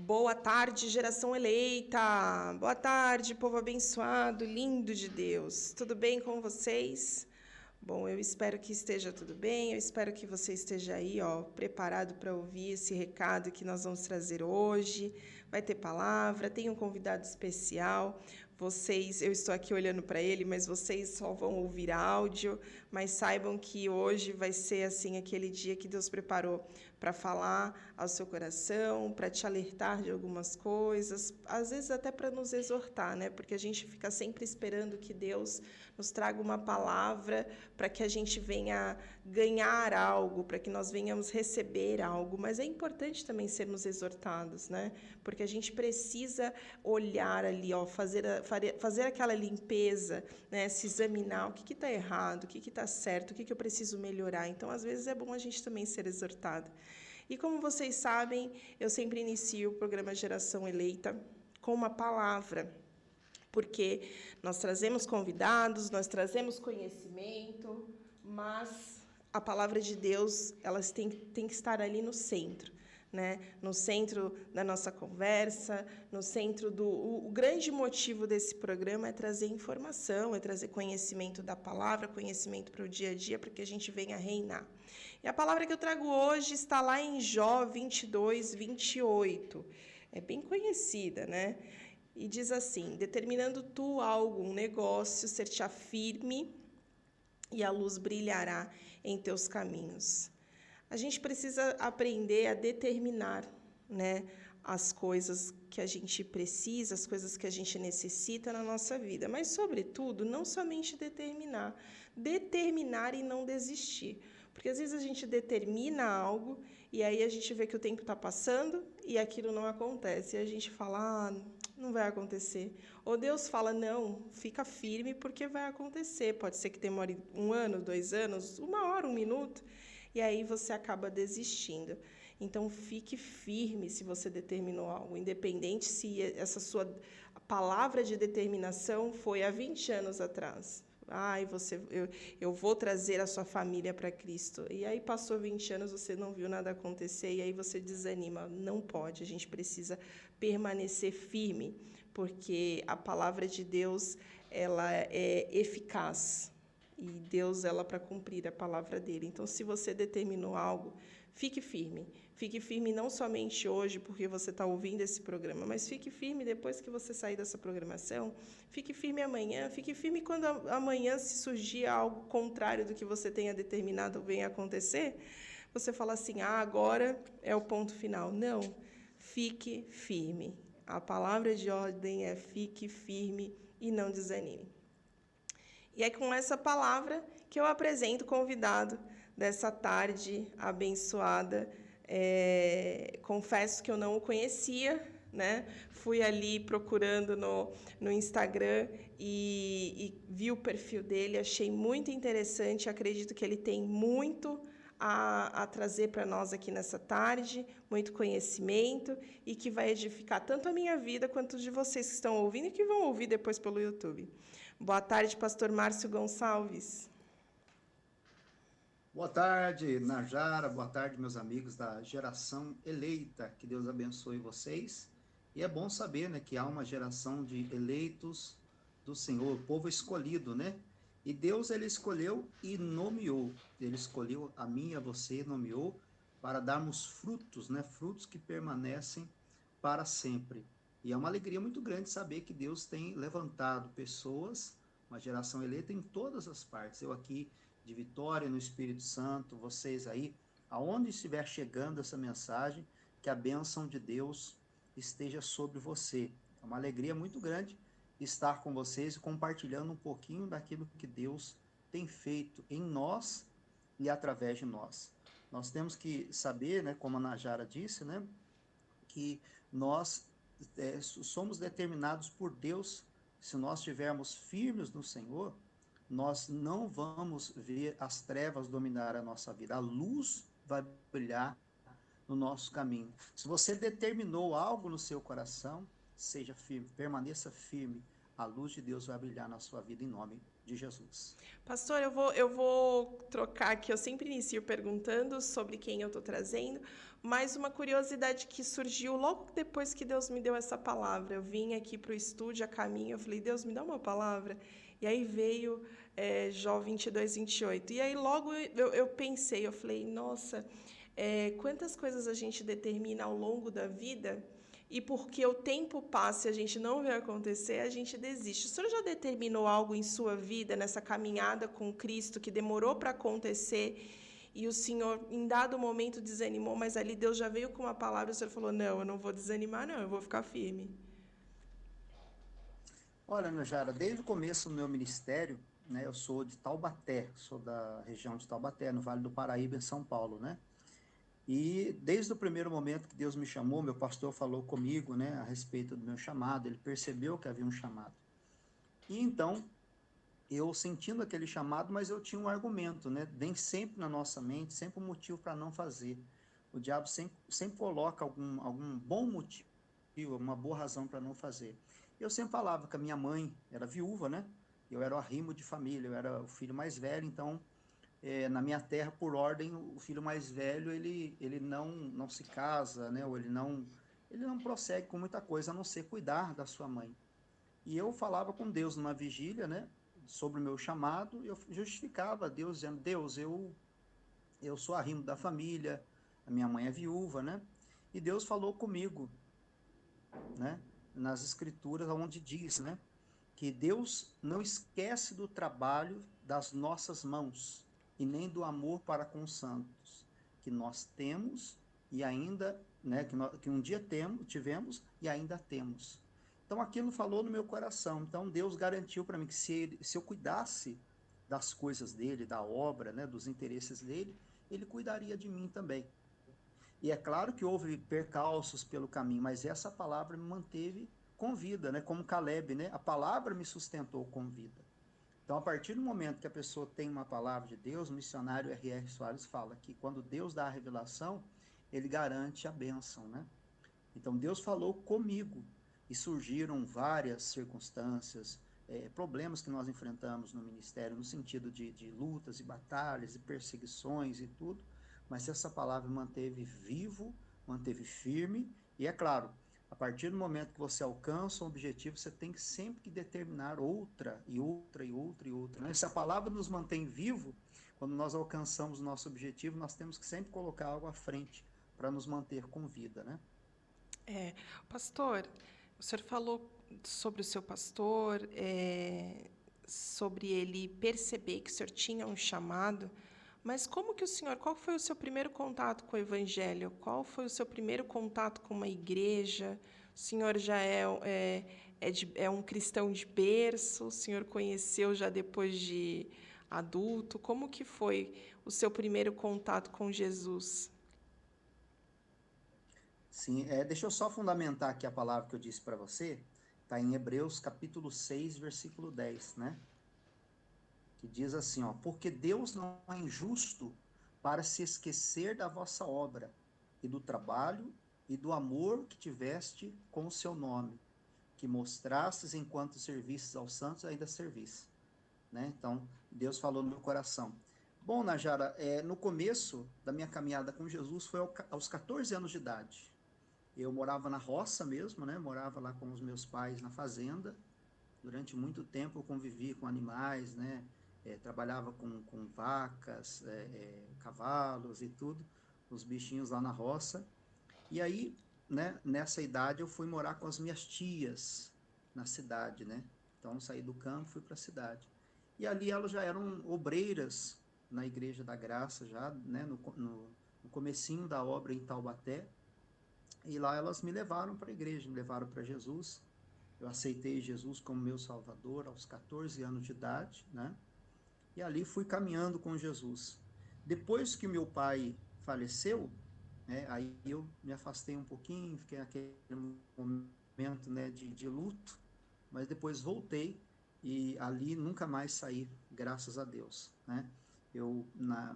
Boa tarde, geração eleita. Boa tarde, povo abençoado, lindo de Deus. Tudo bem com vocês? Bom, eu espero que esteja tudo bem. Eu espero que você esteja aí, preparado para ouvir esse recado que nós vamos trazer hoje. Vai ter palavra, tem um convidado especial. Eu estou aqui olhando para ele, mas vocês só vão ouvir áudio. Mas saibam que hoje vai ser assim aquele dia que Deus preparou para falar ao seu coração, para te alertar de algumas coisas, às vezes até para nos exortar, né? Porque a gente fica sempre esperando que Deus nos traga uma palavra para que a gente venha ganhar algo, para que nós venhamos receber algo. Mas é importante também sermos exortados, né? Porque a gente precisa olhar ali, fazer aquela limpeza, né? Se examinar o que está errado, o que está certo, o que eu preciso melhorar. Então, às vezes, é bom a gente também ser exortado. E como vocês sabem, eu sempre inicio o programa Geração Eleita com uma palavra, porque nós trazemos convidados, nós trazemos conhecimento, mas a palavra de Deus, elas tem que estar ali no centro, né? No centro da nossa conversa, no centro o grande motivo desse programa é trazer informação, é trazer conhecimento da palavra, conhecimento para o dia a dia, para que a gente venha reinar. E a palavra que eu trago hoje está lá em Jó 22, 28. É bem conhecida, né? E diz assim: determinando tu algo, um negócio, ser-te-á firme, e a luz brilhará em teus caminhos. A gente precisa aprender a determinar, né, as coisas que a gente precisa, as coisas que a gente necessita na nossa vida. Mas, sobretudo, não somente determinar e não desistir. Porque, às vezes, a gente determina algo e aí a gente vê que o tempo está passando e aquilo não acontece. E a gente fala, não vai acontecer. Ou Deus fala, não, fica firme porque vai acontecer. Pode ser que demore 1 ano, 2 anos, 1 hora, 1 minuto. E aí você acaba desistindo. Então, fique firme se você determinou algo, independente se essa sua palavra de determinação foi há 20 anos atrás. Eu vou trazer a sua família para Cristo. E aí passou 20 anos, você não viu nada acontecer, e aí você desanima. Não pode, a gente precisa permanecer firme, porque a palavra de Deus, ela é eficaz. E Deus, ela para cumprir a palavra dele. Então, se você determinou algo, fique firme. Fique firme não somente hoje, porque você está ouvindo esse programa, mas fique firme depois que você sair dessa programação. Fique firme amanhã. Fique firme quando amanhã, se surgir algo contrário do que você tenha determinado venha acontecer, você fala assim, agora é o ponto final. Não, fique firme. A palavra de ordem é fique firme e não desanime. E é com essa palavra que eu apresento o convidado dessa tarde abençoada. Confesso que eu não o conhecia, né? Fui ali procurando no Instagram e vi o perfil dele, achei muito interessante, acredito que ele tem muito a trazer para nós aqui nessa tarde, muito conhecimento e que vai edificar tanto a minha vida quanto de vocês que estão ouvindo e que vão ouvir depois pelo YouTube. Boa tarde, pastor Márcio Gonçalves. Boa tarde, Najara. Boa tarde, meus amigos da Geração Eleita. Que Deus abençoe vocês. E é bom saber, né, que há uma geração de eleitos do Senhor, povo escolhido, né? E Deus, ele escolheu e nomeou. Ele escolheu a mim e a você, nomeou para darmos frutos, né? Frutos que permanecem para sempre. E é uma alegria muito grande saber que Deus tem levantado pessoas, uma geração eleita em todas as partes. Eu aqui de Vitória, no Espírito Santo, vocês aí, aonde estiver chegando essa mensagem, que a bênção de Deus esteja sobre você. É uma alegria muito grande estar com vocês e compartilhando um pouquinho daquilo que Deus tem feito em nós e através de nós. Nós temos que saber, né, como a Najara disse, né, que nós somos determinados por Deus. Se nós estivermos firmes no Senhor, nós não vamos ver as trevas dominar a nossa vida. A luz vai brilhar no nosso caminho. Se você determinou algo no seu coração, seja firme, permaneça firme. A luz de Deus vai brilhar na sua vida em nome de Jesus. Pastor, eu vou trocar aqui. Eu sempre inicio perguntando sobre quem eu estou trazendo, mas uma curiosidade que surgiu logo depois que Deus me deu essa palavra. Eu vim aqui para o estúdio a caminho, eu falei, Deus, me dá uma palavra. E aí veio Jó 22, 28. E aí logo eu pensei, eu falei, nossa, quantas coisas a gente determina ao longo da vida e porque o tempo passa e a gente não vê acontecer, a gente desiste. O senhor já determinou algo em sua vida, nessa caminhada com Cristo, que demorou para acontecer e o senhor, em dado momento, desanimou, mas ali Deus já veio com uma palavra e o senhor falou: não, eu não vou desanimar, não, eu vou ficar firme. Olha, Najara, desde o começo do meu ministério, né, eu sou de Taubaté, sou da região de Taubaté, no Vale do Paraíba, em São Paulo, né? E desde o primeiro momento que Deus me chamou, meu pastor falou comigo, né, a respeito do meu chamado, ele percebeu que havia um chamado. E então, eu sentindo aquele chamado, mas eu tinha um argumento, né? Nem sempre na nossa mente, sempre um motivo para não fazer. O diabo sempre coloca algum bom motivo, uma boa razão para não fazer. Eu sempre falava que a minha mãe era viúva, né? Eu era o arrimo de família, eu era o filho mais velho, então, na minha terra, por ordem, o filho mais velho, ele não se casa, né? Ou ele não prossegue com muita coisa, a não ser cuidar da sua mãe. E eu falava com Deus numa vigília, né? Sobre o meu chamado, eu justificava a Deus, dizendo, Deus, eu sou arrimo da família, a minha mãe é viúva, né? E Deus falou comigo, né? Nas escrituras, onde diz, né? Que Deus não esquece do trabalho das nossas mãos e nem do amor para com os santos, que nós temos e ainda, né, que um dia tivemos e ainda temos. Então aquilo falou no meu coração. Então Deus garantiu para mim que se eu cuidasse das coisas dele, da obra, né, dos interesses dele, ele cuidaria de mim também. E é claro que houve percalços pelo caminho, mas essa palavra me manteve com vida, né? Como Caleb, né? A palavra me sustentou com vida. Então, a partir do momento que a pessoa tem uma palavra de Deus, o missionário R.R. Soares fala que quando Deus dá a revelação, ele garante a bênção, né? Então, Deus falou comigo e surgiram várias circunstâncias, problemas que nós enfrentamos no ministério, no sentido de lutas e batalhas e perseguições e tudo, mas essa palavra manteve vivo, manteve firme, e é claro, a partir do momento que você alcança um objetivo, você tem que sempre que determinar outra, e outra, e outra, e outra. Né? Se a palavra nos mantém vivo, quando nós alcançamos o nosso objetivo, nós temos que sempre colocar algo à frente para nos manter com vida, né? É, pastor, o senhor falou sobre o seu pastor, sobre ele perceber que o senhor tinha um chamado, mas como que o senhor, qual foi o seu primeiro contato com o evangelho? Qual foi o seu primeiro contato com uma igreja? O senhor já é um cristão de berço? O senhor conheceu já depois de adulto? Como que foi o seu primeiro contato com Jesus? Sim, deixa eu só fundamentar aqui a palavra que eu disse para você, está em Hebreus capítulo 6, versículo 10, né? Que diz assim, ó, porque Deus não é injusto para se esquecer da vossa obra e do trabalho e do amor que tiveste com o seu nome, que mostrastes enquanto servistes aos santos ainda servis, né? Então, Deus falou no meu coração. Bom, Najara, no começo da minha caminhada com Jesus foi aos 14 anos de idade. Eu morava na roça mesmo, né? Morava lá com os meus pais na fazenda. Durante muito tempo eu convivi com animais, né? Trabalhava com vacas, cavalos e tudo, os bichinhos lá na roça. E aí, né, nessa idade eu fui morar com as minhas tias na cidade, né? Então saí do campo, fui para a cidade. E ali elas já eram obreiras na Igreja da Graça, já, né, no comecinho da obra em Taubaté. E lá elas me levaram para a igreja, me levaram para Jesus. Eu aceitei Jesus como meu Salvador aos 14 anos de idade, né? E ali fui caminhando com Jesus. Depois que meu pai faleceu, né, aí eu me afastei um pouquinho, fiquei naquele momento, né, de luto, mas depois voltei e ali nunca mais saí, graças a Deus, né? Eu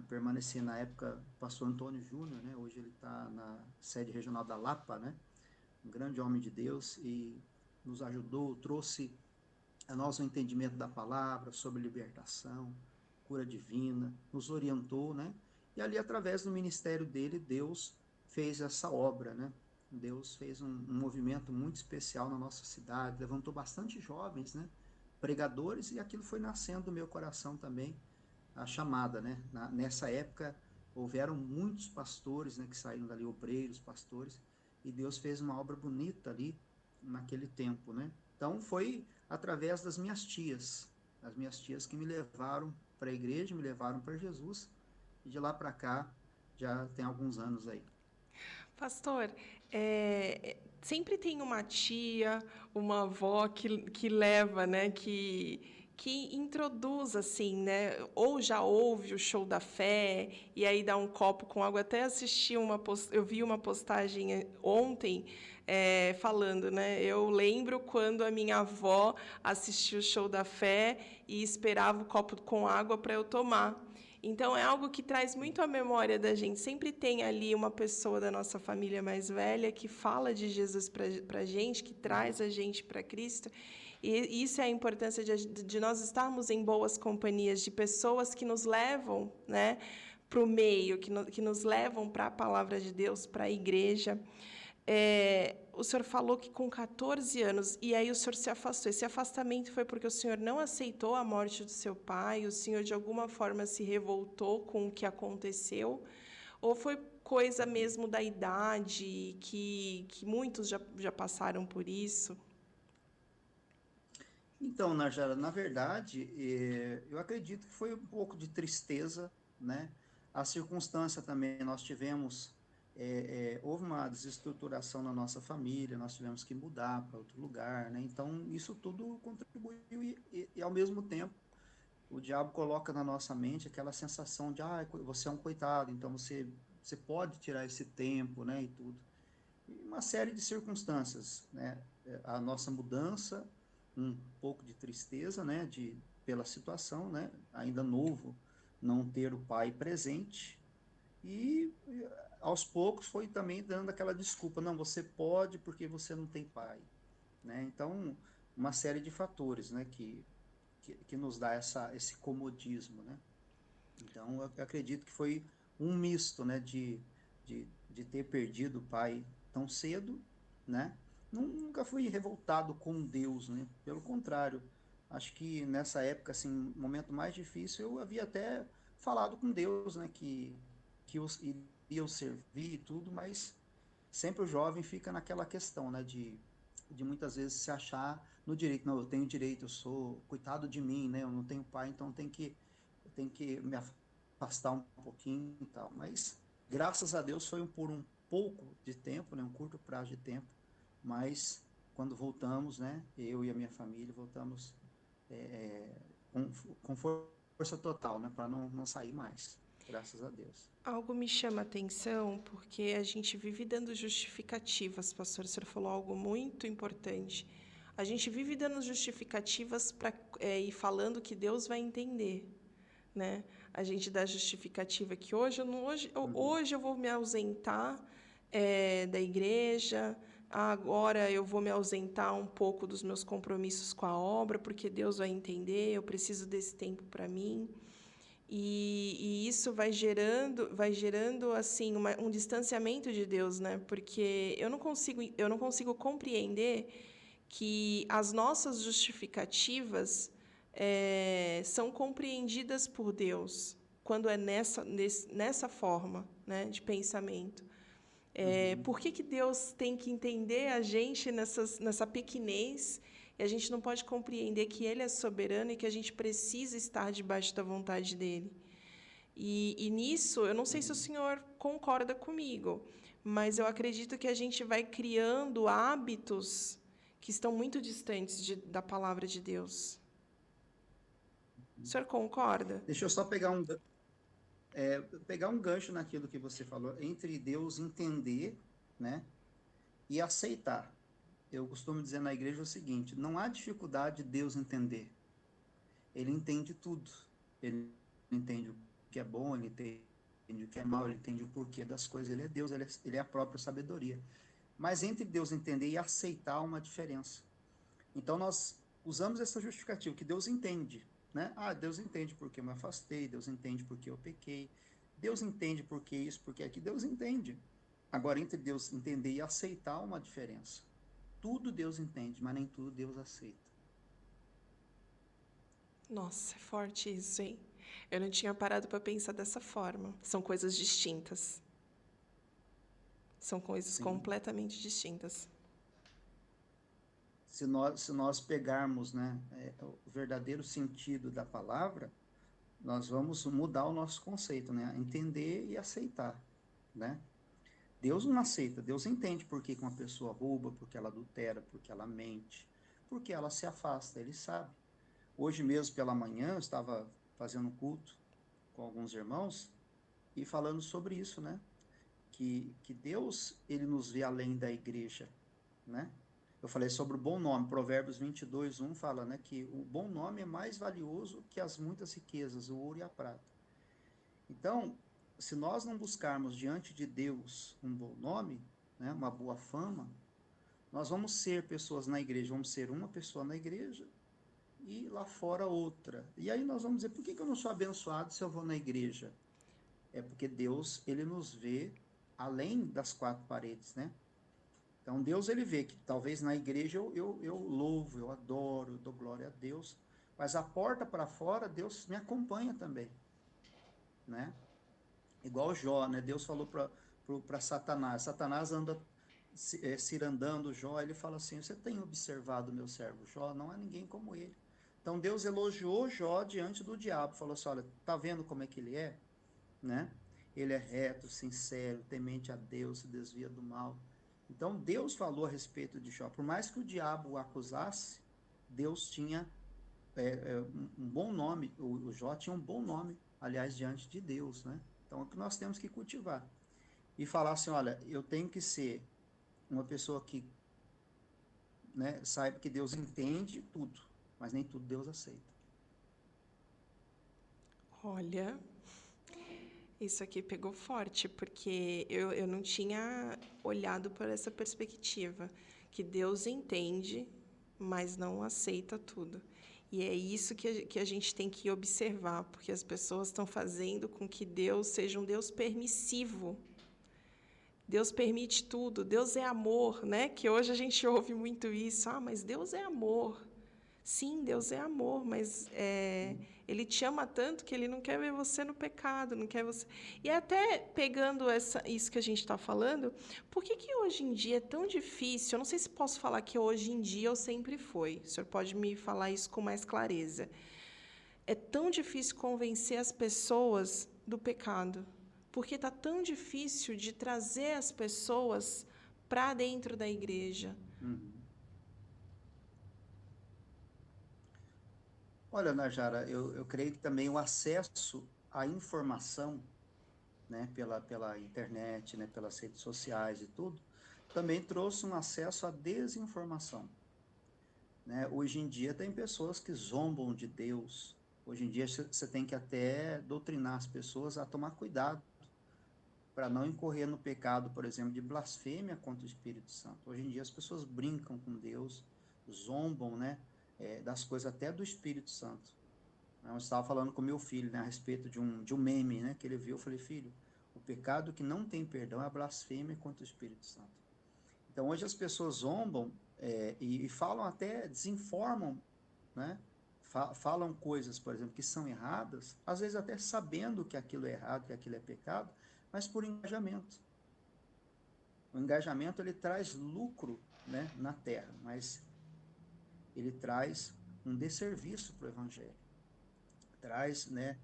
permaneci na época, pastor Antônio Júnior, né? Hoje ele está na sede regional da Lapa, né? Um grande homem de Deus e nos ajudou, trouxe a nós o entendimento da palavra, sobre libertação, cura divina, nos orientou, né? E ali, através do ministério dele, Deus fez essa obra, né? Deus fez um movimento muito especial na nossa cidade, levantou bastante jovens, né? Pregadores, e aquilo foi nascendo do meu coração também, a chamada, né? Nessa época, houveram muitos pastores, né, que saíram dali, obreiros, pastores, e Deus fez uma obra bonita ali, naquele tempo, né? Então, foi através das minhas tias, as minhas tias que me levaram para a igreja, me levaram para Jesus, e de lá para cá, já tem alguns anos aí. Pastor, sempre tem uma tia, uma avó que leva, né, que introduz assim, né, ou já ouve o show da fé e aí dá um copo com água. Até assisti eu vi uma postagem ontem falando, né, eu lembro quando a minha avó assistiu o show da fé e esperava o copo com água para eu tomar. Então, é algo que traz muito à memória da gente. Sempre tem ali uma pessoa da nossa família mais velha que fala de Jesus para a gente, que traz a gente para Cristo. E isso é a importância de nós estarmos em boas companhias, de pessoas que nos levam, né, para o meio, que nos levam para a palavra de Deus, para a igreja. O senhor falou que com 14 anos, e aí o senhor se afastou. Esse afastamento foi porque o senhor não aceitou a morte do seu pai? O senhor, de alguma forma, se revoltou com o que aconteceu? Ou foi coisa mesmo da idade, que muitos já passaram por isso? Então, Najara, na verdade, eu acredito que foi um pouco de tristeza, né? A circunstância também, nós tivemos, houve uma desestruturação na nossa família, nós tivemos que mudar para outro lugar, né? Então, isso tudo contribuiu e, ao mesmo tempo, o diabo coloca na nossa mente aquela sensação de, você é um coitado, então você pode tirar esse tempo, né, e tudo. E uma série de circunstâncias, né? A nossa mudança, um pouco de tristeza, né, pela situação, né, ainda novo, não ter o pai presente, e aos poucos foi também dando aquela desculpa, não, você pode porque você não tem pai, né? Então, uma série de fatores, né, que nos dá esse comodismo, né? Então, eu acredito que foi um misto, né, de ter perdido o pai tão cedo, né? Nunca fui revoltado com Deus, né? Pelo contrário, acho que nessa época, assim, momento mais difícil, eu havia até falado com Deus, né, que eu iria servir e tudo, mas sempre o jovem fica naquela questão, né, de muitas vezes se achar no direito, não, eu tenho direito, eu sou, coitado de mim, né, eu não tenho pai, então eu tenho que me afastar um pouquinho e tal, mas graças a Deus foi por um pouco de tempo, né, um curto prazo de tempo, mas quando voltamos, né, eu e a minha família voltamos com, com força total, né, para não sair mais, graças a Deus. Algo me chama a atenção porque a gente vive dando justificativas, pastor. O senhor falou algo muito importante. A gente vive dando justificativas e falando que Deus vai entender, né? A gente dá justificativa que Uhum. hoje eu vou me ausentar da igreja, agora eu vou me ausentar um pouco dos meus compromissos com a obra, porque Deus vai entender, eu preciso desse tempo para mim. E isso vai gerando assim um distanciamento de Deus, né? Porque eu não consigo compreender que as nossas justificativas são compreendidas por Deus quando é nessa forma, né, de pensamento. Uhum. Por que Deus tem que entender a gente nessa pequenez e a gente não pode compreender que Ele é soberano e que a gente precisa estar debaixo da vontade dEle? E nisso, eu não sei se o Uhum. senhor concorda comigo, mas eu acredito que a gente vai criando hábitos que estão muito distantes da palavra de Deus. O senhor concorda? Deixa eu só pegar um gancho naquilo que você falou, entre Deus entender, né, e aceitar. Eu costumo dizer na igreja o seguinte: não há dificuldade de Deus entender. Ele entende tudo. Ele entende o que é bom, ele entende o que é mal, ele entende o porquê das coisas. Ele é Deus, ele é a própria sabedoria. Mas entre Deus entender e aceitar há uma diferença. Então, nós usamos essa justificativa, que Deus entende, né? Ah, Deus entende porque eu me afastei, Deus entende porque eu pequei, Deus entende porque isso, porque aqui, Deus entende. Agora, entre Deus entender e aceitar, há uma diferença. Tudo Deus entende, mas nem tudo Deus aceita. Nossa, é forte isso, hein? Eu não tinha parado para pensar dessa forma. São coisas distintas. São coisas Sim. completamente distintas. Se nós pegarmos, né, o verdadeiro sentido da palavra, nós vamos mudar o nosso conceito, né? Entender e aceitar, né? Deus não aceita, Deus entende por que uma pessoa rouba, porque ela adultera, porque ela mente, porque ela se afasta, ele sabe. Hoje mesmo pela manhã eu estava fazendo um culto com alguns irmãos e falando sobre isso, né? Que Deus, ele nos vê além da igreja, né? Eu falei sobre o bom nome, Provérbios 22:1 fala, né, que o bom nome é mais valioso que as muitas riquezas, o ouro e a prata. Então, se nós não buscarmos diante de Deus um bom nome, né, uma boa fama, nós vamos ser pessoas na igreja, vamos ser uma pessoa na igreja e lá fora outra. E aí nós vamos dizer, por que eu não sou abençoado se eu vou na igreja? É porque Deus, ele nos vê além das quatro paredes, né? Então Deus, ele vê que talvez na igreja eu louvo, eu adoro, eu dou glória a Deus, mas a porta para fora, Deus me acompanha também, né? Igual Jó, né? Deus falou para Satanás, Satanás anda cirandando Jó, ele fala assim, você tem observado o meu servo Jó? Não há ninguém como ele. Então Deus elogiou Jó diante do diabo, falou assim, olha, tá vendo como é que ele é? Né? Ele é reto, sincero, temente a Deus, se desvia do mal. Então Deus falou a respeito de Jó. Por mais que o diabo o acusasse, Deus tinha um bom nome. O Jó tinha um bom nome, aliás, diante de Deus, né? Então é o que nós temos que cultivar. E falar assim, olha, eu tenho que ser uma pessoa que, né, saiba que Deus entende tudo, mas nem tudo Deus aceita. Olha, isso aqui pegou forte, porque eu não tinha olhado por essa perspectiva, que Deus entende, mas não aceita tudo. E é isso que a gente tem que observar, porque as pessoas estão fazendo com que Deus seja um Deus permissivo. Deus permite tudo, Deus é amor, né? Que hoje a gente ouve muito isso. Ah, mas Deus é amor. Sim, Deus é amor, mas Ele te ama tanto que Ele não quer ver você no pecado, não quer você. E até pegando isso que a gente está falando, por que hoje em dia é tão difícil? Eu não sei se posso falar que hoje em dia ou sempre foi. O senhor pode me falar isso com mais clareza. É tão difícil convencer as pessoas do pecado, porque está tão difícil de trazer as pessoas para dentro da igreja. Uhum. Olha, Najara, eu creio que também o acesso à informação, né, pela internet, né, pelas redes sociais e tudo, também trouxe um acesso à desinformação, né? Hoje em dia tem pessoas que zombam de Deus. Hoje em dia você tem que até doutrinar as pessoas a tomar cuidado para não incorrer no pecado, por exemplo, de blasfêmia contra o Espírito Santo. Hoje em dia as pessoas brincam com Deus, zombam, né, das coisas até do Espírito Santo. Eu estava falando com meu filho, né, a respeito de um meme, né, que ele viu. Eu falei, filho, o pecado que não tem perdão é a blasfêmia contra o Espírito Santo. Então, hoje as pessoas zombam e falam até, desinformam, né, falam coisas, por exemplo, que são erradas, às vezes até sabendo que aquilo é errado, que aquilo é pecado, mas por engajamento. O engajamento, ele traz lucro, né, na terra, mas ele traz um desserviço para o evangelho. Traz, né,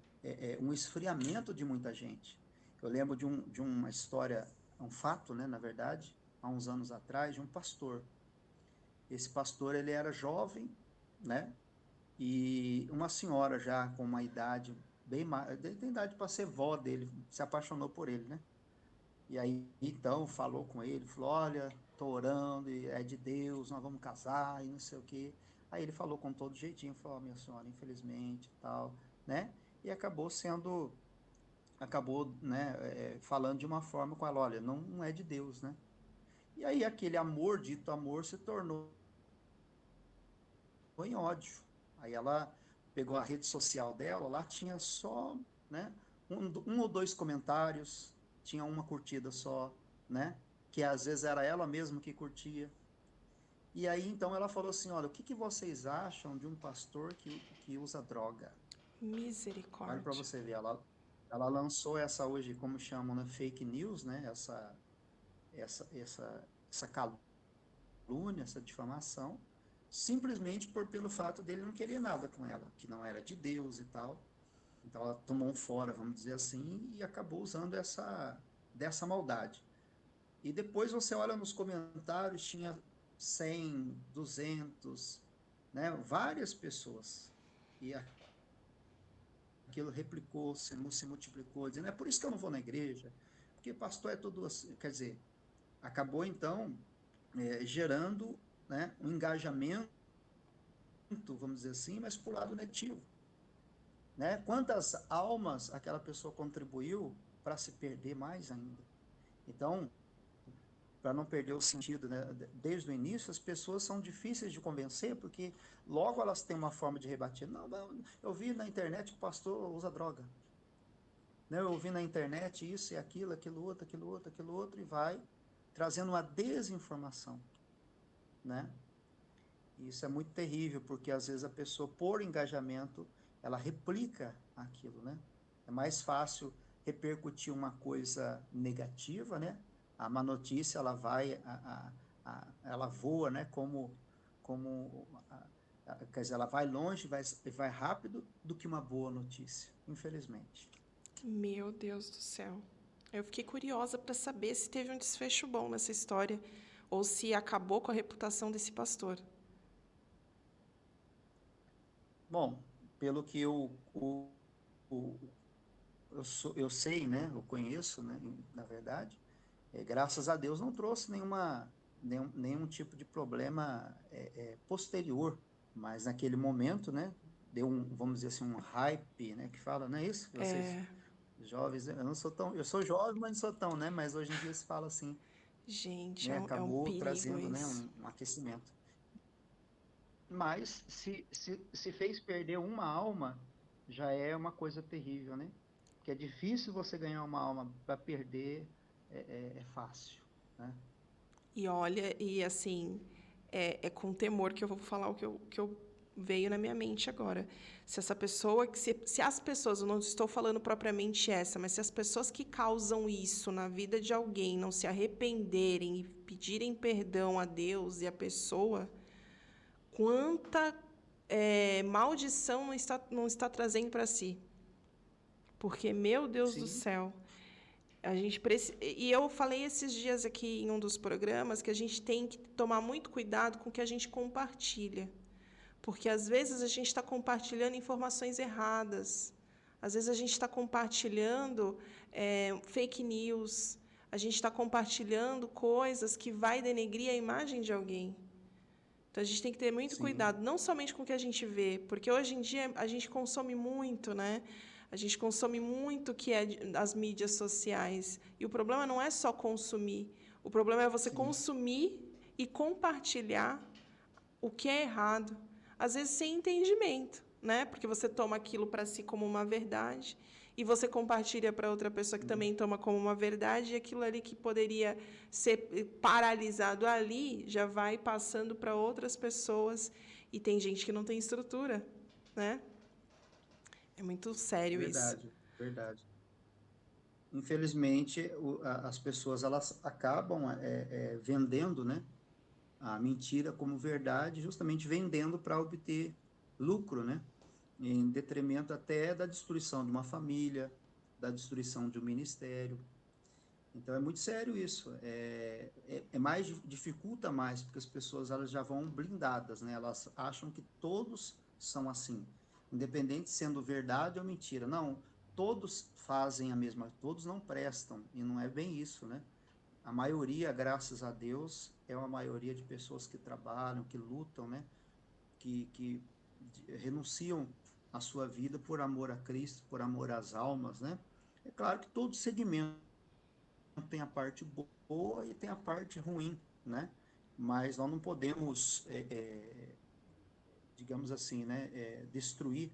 um esfriamento de muita gente. Eu lembro de uma história, um fato, né, na verdade, há uns anos atrás, de um pastor. Esse pastor, ele era jovem, né, e uma senhora já com uma idade bem mais, tem idade para ser vó dele, se apaixonou por ele, né? E aí, então, falou com ele, falou, olha, tô orando, e é de Deus, nós vamos casar, e não sei o quê. Aí ele falou com todo jeitinho, falou, oh, minha senhora, infelizmente, tal, né? E acabou, né, falando de uma forma com ela, olha, não é de Deus, né? E aí aquele amor, dito amor, se tornou em ódio. Aí ela pegou a rede social dela, lá tinha só, né, um ou dois comentários, tinha uma curtida só, né, que às vezes era ela mesma que curtia. E aí então ela falou assim, olha, o que vocês acham de um pastor que usa droga? Olha para Misericórdia. você ver, ela lançou essa hoje, como chamam, né, fake news, né, essa calúnia, essa difamação, simplesmente pelo fato dele não querer nada com ela, que não era de Deus e tal. Então ela tomou um fora, vamos dizer assim, e acabou usando dessa maldade. E depois você olha nos comentários, tinha 100, 200, né, várias pessoas. E aquilo replicou, se multiplicou, dizendo, é por isso que eu não vou na igreja, porque pastor é tudo assim. Quer dizer, acabou então gerando, né, um engajamento, vamos dizer assim, mas por lado negativo. Né? Quantas almas aquela pessoa contribuiu para se perder mais ainda? Então, para não perder o sentido, né? Desde o início, as pessoas são difíceis de convencer, porque logo elas têm uma forma de rebater. Não, eu vi na internet que o pastor usa droga. Né? Eu vi na internet isso e aquilo, aquilo outro, aquilo outro, aquilo outro, e vai trazendo uma desinformação. Né? E isso é muito terrível, porque às vezes a pessoa, por engajamento, ela replica aquilo, né? É mais fácil repercutir uma coisa negativa, né? A má notícia, ela vai, ela voa, né? Quer dizer, ela vai longe, vai rápido, do que uma boa notícia, infelizmente. Meu Deus do céu. Eu fiquei curiosa para saber se teve um desfecho bom nessa história ou se acabou com a reputação desse pastor. Bom, pelo que o, eu sei, né? Eu conheço, né? Na verdade, graças a Deus não trouxe nenhum tipo de problema posterior, mas naquele momento, né, deu vamos dizer assim, um hype, né, que fala, não é isso? Vocês É, jovens, eu não sou tão, eu sou jovem, mas não sou tão, né, mas hoje em dia se fala assim, gente, né, é um acabou perigo trazendo, né, isso. um aquecimento. Mas se fez perder uma alma, já é uma coisa terrível, né? Porque é difícil você ganhar uma alma, para perder é fácil, né? E olha, e assim, é com temor que eu vou falar que eu veio na minha mente agora. Se essa pessoa, se as pessoas, eu não estou falando propriamente essa, mas se as pessoas que causam isso na vida de alguém não se arrependerem e pedirem perdão a Deus e a pessoa, quanta maldição não está trazendo para si. Porque, meu Deus do Sim, céu, e eu falei esses dias aqui em um dos programas que a gente tem que tomar muito cuidado com o que a gente compartilha. Porque às vezes a gente está compartilhando informações erradas. Às vezes a gente está compartilhando fake news. A gente está compartilhando coisas que vai denegrir a imagem de alguém. Então a gente tem que ter muito sim, cuidado, não somente com o que a gente vê, porque hoje em dia a gente consome muito, né? A gente consome muito o que é as mídias sociais. E o problema não é só consumir. O problema é você sim, consumir e compartilhar o que é errado, às vezes sem entendimento, né? Porque você toma aquilo para si como uma verdade e você compartilha para outra pessoa que sim, também toma como uma verdade e aquilo ali que poderia ser paralisado ali já vai passando para outras pessoas e tem gente que não tem estrutura, né? É muito sério isso. verdade, verdade. Infelizmente, as pessoas elas acabam vendendo, né, a mentira como verdade, justamente vendendo para obter lucro, né, em detrimento até da destruição de uma família, da destruição de um ministério. Então é muito sério isso. Dificulta mais, porque as pessoas elas já vão blindadas, né? Elas acham que todos são assim, independente sendo verdade ou mentira. Não, todos fazem a mesma, todos não prestam, e não é bem isso, né? A maioria, graças a Deus, é uma maioria de pessoas que trabalham, que lutam, né? Que renunciam à sua vida por amor a Cristo, por amor às almas, né? É claro que todo segmento tem a parte boa e tem a parte ruim, né? Mas nós não podemos digamos assim, né, destruir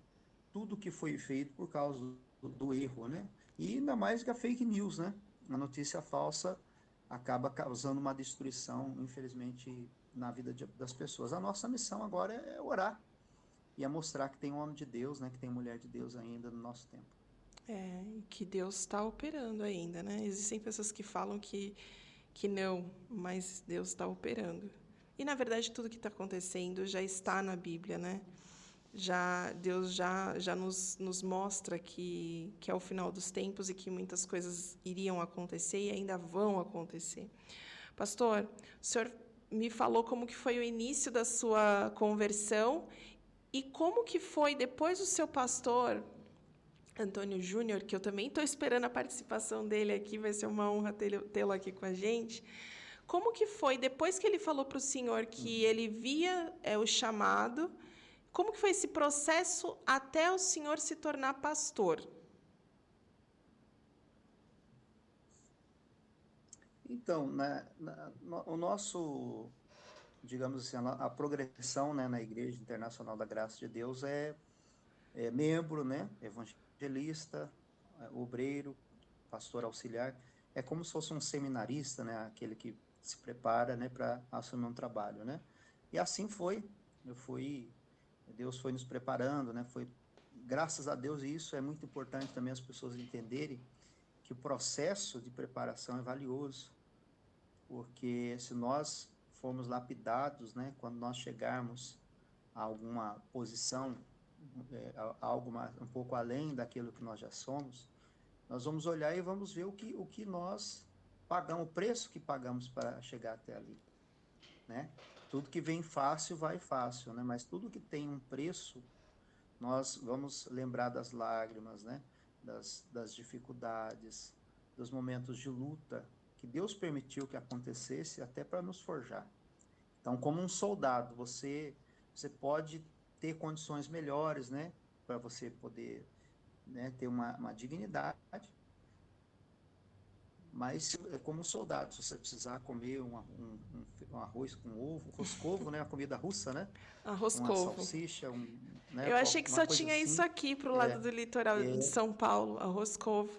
tudo que foi feito por causa do erro, né? E ainda mais que a fake news, né? A notícia falsa acaba causando uma destruição, infelizmente, na vida das pessoas. A nossa missão agora é orar e é mostrar que tem um homem de Deus, né? Que tem mulher de Deus ainda no nosso tempo. E que Deus está operando ainda, né? Existem pessoas que falam que não, mas Deus está operando. E, na verdade, tudo que está acontecendo já está na Bíblia, né? Deus já nos mostra que é o final dos tempos e que muitas coisas iriam acontecer e ainda vão acontecer. Pastor, o senhor me falou como que foi o início da sua conversão e como que foi depois do seu pastor, Antônio Júnior, que eu também estou esperando a participação dele aqui, vai ser uma honra tê-lo aqui com a gente. Como que foi, depois que ele falou para o senhor que ele via o chamado, como que foi esse processo até o senhor se tornar pastor? Então, o nosso, digamos assim, a progressão, né, na Igreja Internacional da Graça de Deus é membro, né, evangelista, obreiro, pastor auxiliar. É como se fosse um seminarista, né, aquele que se prepara, né, para assumir um trabalho, né. E assim foi. Deus foi nos preparando, né, graças a Deus, e isso é muito importante também as pessoas entenderem, que o processo de preparação é valioso, porque se nós formos lapidados, né, quando nós chegarmos a alguma posição, algo um pouco além daquilo que nós já somos, nós vamos olhar e vamos ver o que nós pagamos, o preço que pagamos para chegar até ali, né? Tudo que vem fácil, vai fácil, né? Mas tudo que tem um preço, nós vamos lembrar das lágrimas, né? Das dificuldades, dos momentos de luta que Deus permitiu que acontecesse até para nos forjar. Então, como um soldado, você pode ter condições melhores, né? Para você poder, né, ter uma dignidade, mas é como um soldado, se você precisar comer um arroz com ovo, roscovo, né? A comida russa, né? Arroz Uma Covo. salsicha, né? Eu achei que Uma só coisa tinha isso assim. aqui pro lado É, do litoral de é, São Paulo, arroz Covo.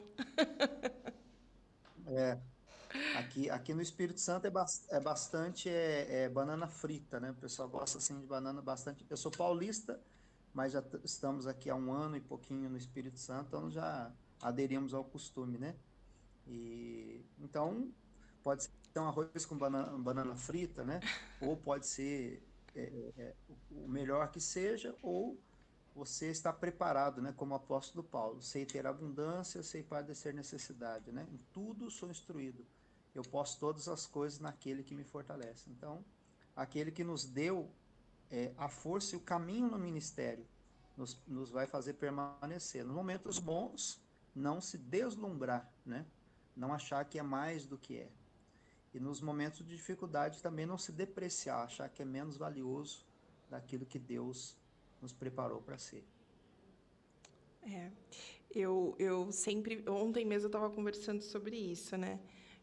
é, aqui no Espírito Santo é bastante banana frita, né? O pessoal gosta assim de banana bastante. Eu sou paulista, mas já estamos aqui há um ano e pouquinho no Espírito Santo, então já aderimos ao costume, né? E então pode ser um arroz com banana frita, né? Ou pode ser o melhor que seja, ou você está preparado, né? Como o apóstolo Paulo, sei ter abundância, sei padecer necessidade, né? Em tudo sou instruído. Eu posso todas as coisas naquele que me fortalece. Então, aquele que nos deu a força e o caminho no ministério nos vai fazer permanecer. Nos momentos bons, não se deslumbrar, né? Não achar que é mais do que é. E nos momentos de dificuldade também não se depreciar, achar que é menos valioso daquilo que Deus nos preparou para ser. É, eu sempre, ontem mesmo eu estava conversando sobre isso, né?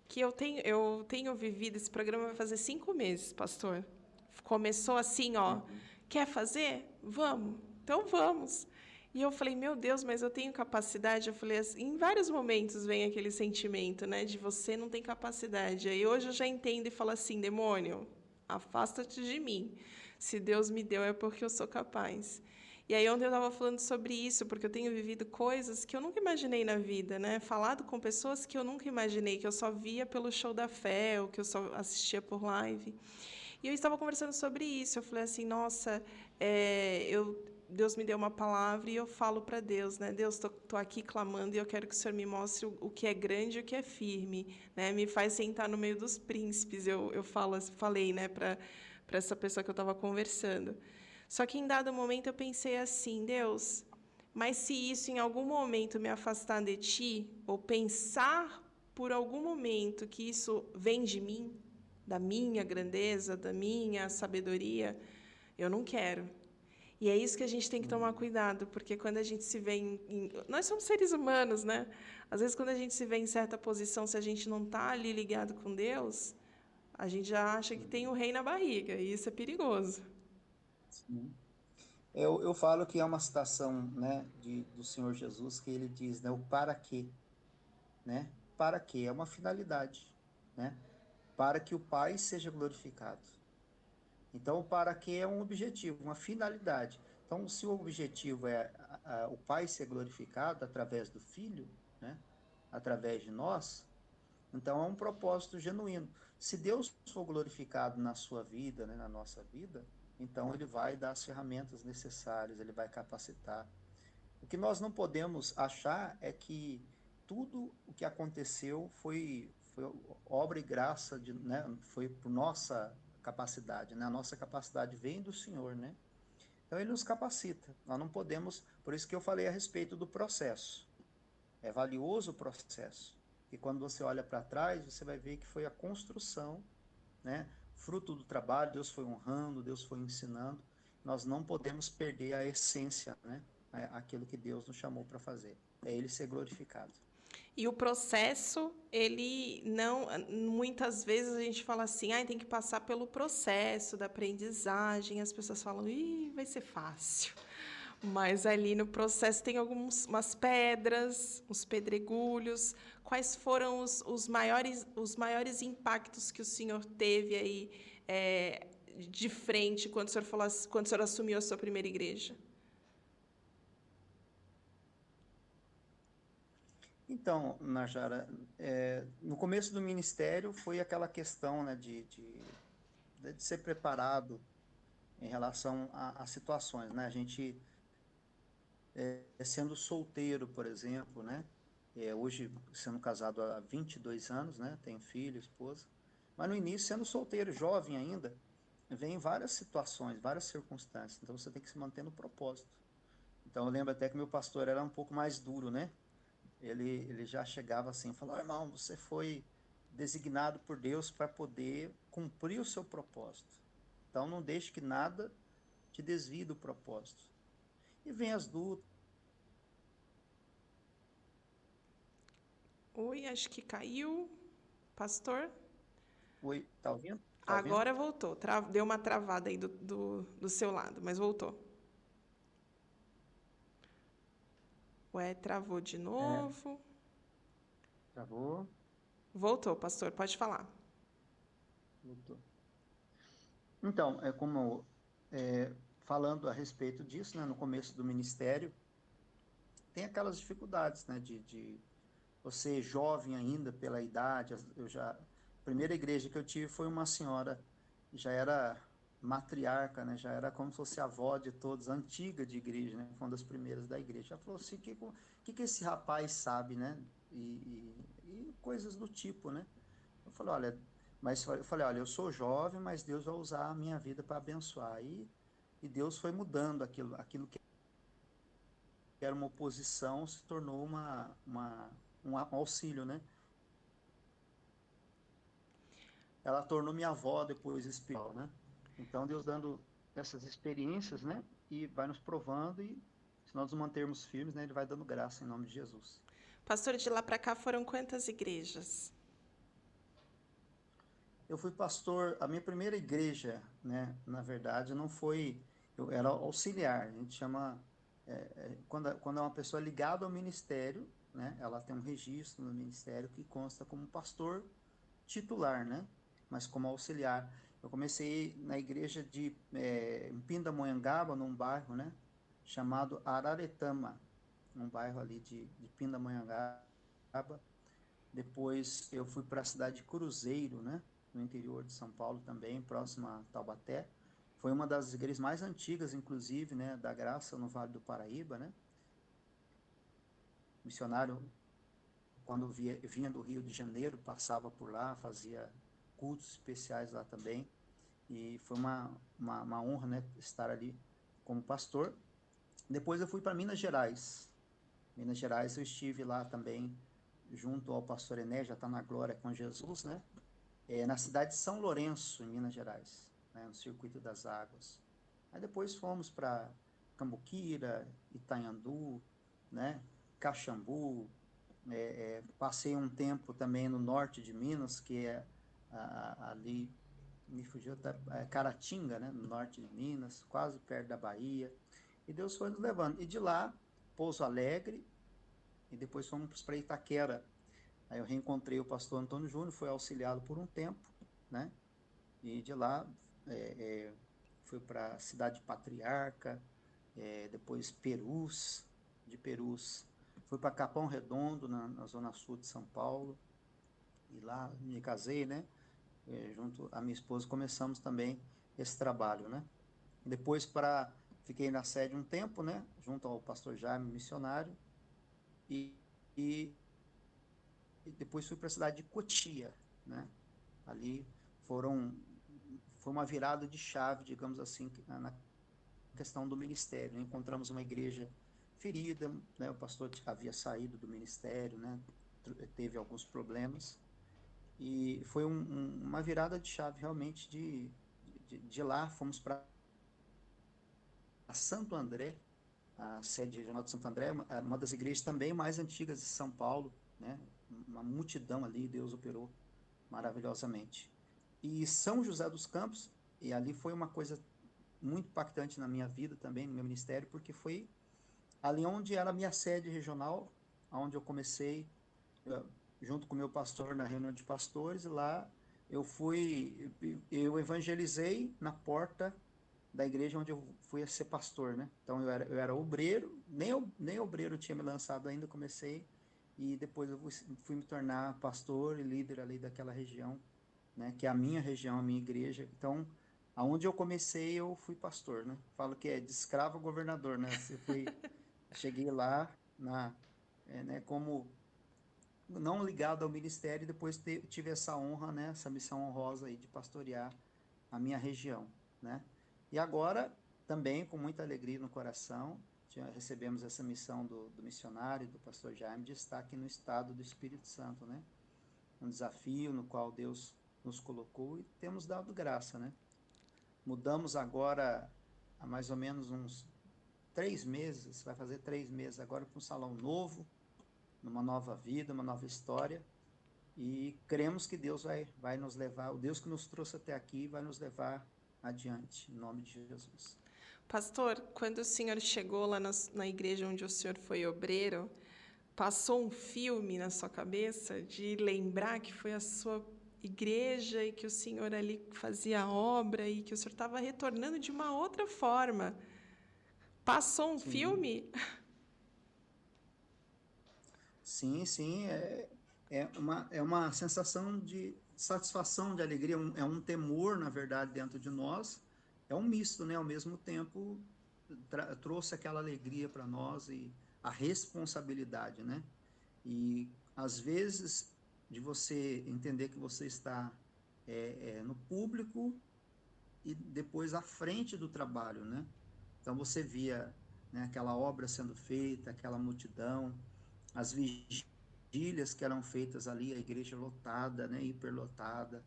Que eu tenho vivido, esse programa vai fazer 5 meses, pastor. Começou assim, ó, Uhum. quer fazer? Vamos, então vamos. E eu falei, meu Deus, mas eu tenho capacidade? Eu falei assim, em vários momentos vem aquele sentimento, né, de você não tem capacidade. Aí hoje eu já entendo e falo assim, demônio, afasta-te de mim. Se Deus me deu é porque eu sou capaz. E aí ontem eu estava falando sobre isso, porque eu tenho vivido coisas que eu nunca imaginei na vida, né? Falado com pessoas que eu nunca imaginei, que eu só via pelo show da fé, ou que eu só assistia por live. E eu estava conversando sobre isso. Eu falei assim, nossa, Deus me deu uma palavra e eu falo para Deus, né? Deus, tô aqui clamando e eu quero que o Senhor me mostre o que é grande e o que é firme, né? Me faz sentar no meio dos príncipes. Eu falei, né, para essa pessoa que eu estava conversando. Só que em dado momento eu pensei assim, Deus, mas se isso em algum momento me afastar de ti, ou pensar por algum momento que isso vem de mim, da minha grandeza, da minha sabedoria, eu não quero. E é isso que a gente tem que tomar Uhum. cuidado, porque quando a gente se vê nós somos seres humanos, né? Às vezes, quando a gente se vê em certa posição, se a gente não está ali ligado com Deus, a gente já acha que tem o Uhum. rei na barriga, e isso é perigoso. Sim. Eu falo que é uma citação, né, do Senhor Jesus, que ele diz, né, o para quê, né? Para quê? É uma finalidade, né? Para que o Pai seja glorificado. Então, o para quê é um objetivo, uma finalidade. Então, se o objetivo é o Pai ser glorificado através do Filho, né? Através de nós, então é um propósito genuíno. Se Deus for glorificado na sua vida, né, na nossa vida, então ele vai dar as ferramentas necessárias, ele vai capacitar. O que nós não podemos achar é que tudo o que aconteceu foi obra e graça, né, foi por nossa capacidade, né? A nossa capacidade vem do Senhor, né? Então ele nos capacita. Nós não podemos, por isso que eu falei a respeito do processo. É valioso o processo. E quando você olha para trás, você vai ver que foi a construção, né? Fruto do trabalho, Deus foi honrando, Deus foi ensinando. Nós não podemos perder a essência, né? Aquilo que Deus nos chamou para fazer. É Ele ser glorificado. E o processo, ele não. Muitas vezes a gente fala assim, ah, tem que passar pelo processo da aprendizagem. As pessoas falam, ih, vai ser fácil. Mas ali no processo tem umas pedras, uns pedregulhos. Quais foram os maiores impactos que o senhor teve aí de frente quando o senhor assumiu a sua primeira igreja? Então, Najara, no começo do ministério foi aquela questão, né, de ser preparado em relação a situações, né? A gente sendo solteiro, por exemplo, né? Hoje, sendo casado há 22 anos, né? Tenho filho, esposa. Mas no início, sendo solteiro, jovem ainda, vem várias situações, várias circunstâncias. Então, você tem que se manter no propósito. Então, eu lembro até que meu pastor era um pouco mais duro, né? Ele já chegava assim, falou, irmão, você foi designado por Deus para poder cumprir o seu propósito. Então, não deixe que nada te desvie do propósito. E vem as lutas. Oi, acho que caiu. Pastor? Oi, tá ouvindo? Tá ouvindo? Agora voltou. Deu uma travada aí do seu lado, mas voltou. Ué, travou de É, novo. travou, Voltou, pastor, pode falar. voltou. Então, falando a respeito disso, né, no começo do ministério, tem aquelas dificuldades, né, de você jovem ainda pela idade. A primeira igreja que eu tive foi uma senhora, já era matriarca, né, já era como se fosse a avó de todos, antiga de igreja, né, foi uma das primeiras da igreja. Ela falou assim, que esse rapaz sabe, né, e coisas do tipo, né. Eu falei, olha, mas eu falei, olha, eu sou jovem, mas Deus vai usar a minha vida para abençoar. E Deus foi mudando aquilo que era uma oposição, se tornou um auxílio, né? Ela tornou minha avó depois espiritual, né? Então Deus dando essas experiências, né? E vai nos provando e se nós nos mantermos firmes, né? Ele vai dando graça em nome de Jesus. Pastor, de lá para cá foram quantas igrejas? Eu fui pastor, a minha primeira igreja, né? Na verdade, não foi, eu era auxiliar. A gente chama quando é uma pessoa ligada ao ministério, né? Ela tem um registro no ministério que consta como pastor titular, né? Mas como auxiliar. Eu comecei na igreja em Pindamonhangaba, num bairro, né? Chamado Araretama, um bairro ali de Pindamonhangaba. Depois eu fui para a cidade de Cruzeiro, né? No interior de São Paulo também, próximo a Taubaté. Foi uma das igrejas mais antigas, inclusive, né? Da Graça, no Vale do Paraíba, né? Missionário, quando vinha do Rio de Janeiro, passava por lá, fazia cultos especiais lá também. E foi uma honra, né, estar ali como pastor. Depois eu fui para Minas Gerais. Minas Gerais eu estive lá também, junto ao pastor Ené, já está na glória com Jesus, né? Na cidade de São Lourenço, em Minas Gerais, né, no Circuito das Águas. Aí depois fomos para Cambuquira, Itanhandu, né, Caxambu, passei um tempo também no norte de Minas, que é ali, me fugiu até Caratinga, né, no norte de Minas, quase perto da Bahia. E Deus foi nos levando. E de lá, Pouso Alegre, e depois fomos para Itaquera. Aí eu reencontrei o pastor Antônio Júnior, foi auxiliado por um tempo, né? E de lá fui para a cidade de Patriarca, depois Perus, de Perus fui para Capão Redondo, na zona sul de São Paulo, e lá me casei, né? Junto à minha esposa começamos também esse trabalho, né? Depois fiquei na sede um tempo, né? Junto ao pastor Jaime, missionário, e, e, e depois fui para a cidade de Cotia, né? Ali foram foi uma virada de chave, digamos assim, na questão do ministério. Encontramos uma igreja ferida, né? O pastor havia saído do ministério, né? Teve alguns problemas, e foi uma virada de chave realmente de lá. Fomos para Santo André, a sede regional de Santo André, uma das igrejas também mais antigas de São Paulo, né? Uma multidão ali, Deus operou maravilhosamente. E São José dos Campos, e ali foi uma coisa muito impactante na minha vida também, no meu ministério, porque foi ali onde era a minha sede regional, onde eu comecei, junto com o meu pastor na reunião de pastores, e lá eu evangelizei na porta da igreja onde eu fui a ser pastor, né? Então eu era obreiro, nem obreiro tinha me lançado ainda, comecei, e depois eu fui me tornar pastor e líder ali daquela região, né? Que é a minha região, a minha igreja. Então, aonde eu comecei, eu fui pastor, né? Falo que é de escravo a governador, né? Cheguei lá né? Como não ligado ao ministério, e depois tive essa honra, né? Essa missão honrosa aí de pastorear a minha região, né? E agora, também com muita alegria no coração, recebemos essa missão do missionário, do pastor Jaime, de estar aqui no estado do Espírito Santo, né? Um desafio no qual Deus nos colocou, e temos dado graça, né? Mudamos agora, há mais ou menos uns 3 meses, vai fazer 3 meses agora, para um salão novo, numa nova vida, uma nova história, e cremos que Deus vai nos levar, o Deus que nos trouxe até aqui vai nos levar adiante, em nome de Jesus. Pastor, quando o senhor chegou lá na igreja onde o senhor foi obreiro, passou um filme na sua cabeça de lembrar que foi a sua igreja e que o senhor ali fazia a obra e que o senhor estava retornando de uma outra forma? Passou um Sim, filme? sim, é uma sensação de satisfação, de alegria, é um temor, na verdade, dentro de nós, é um misto, né? Ao mesmo tempo, trouxe aquela alegria para nós e a responsabilidade, né? E às vezes de você entender que você está no público e depois à frente do trabalho, né? Então você via, né, aquela obra sendo feita, aquela multidão, as vigílias que eram feitas ali, a igreja lotada, né, hiperlotada,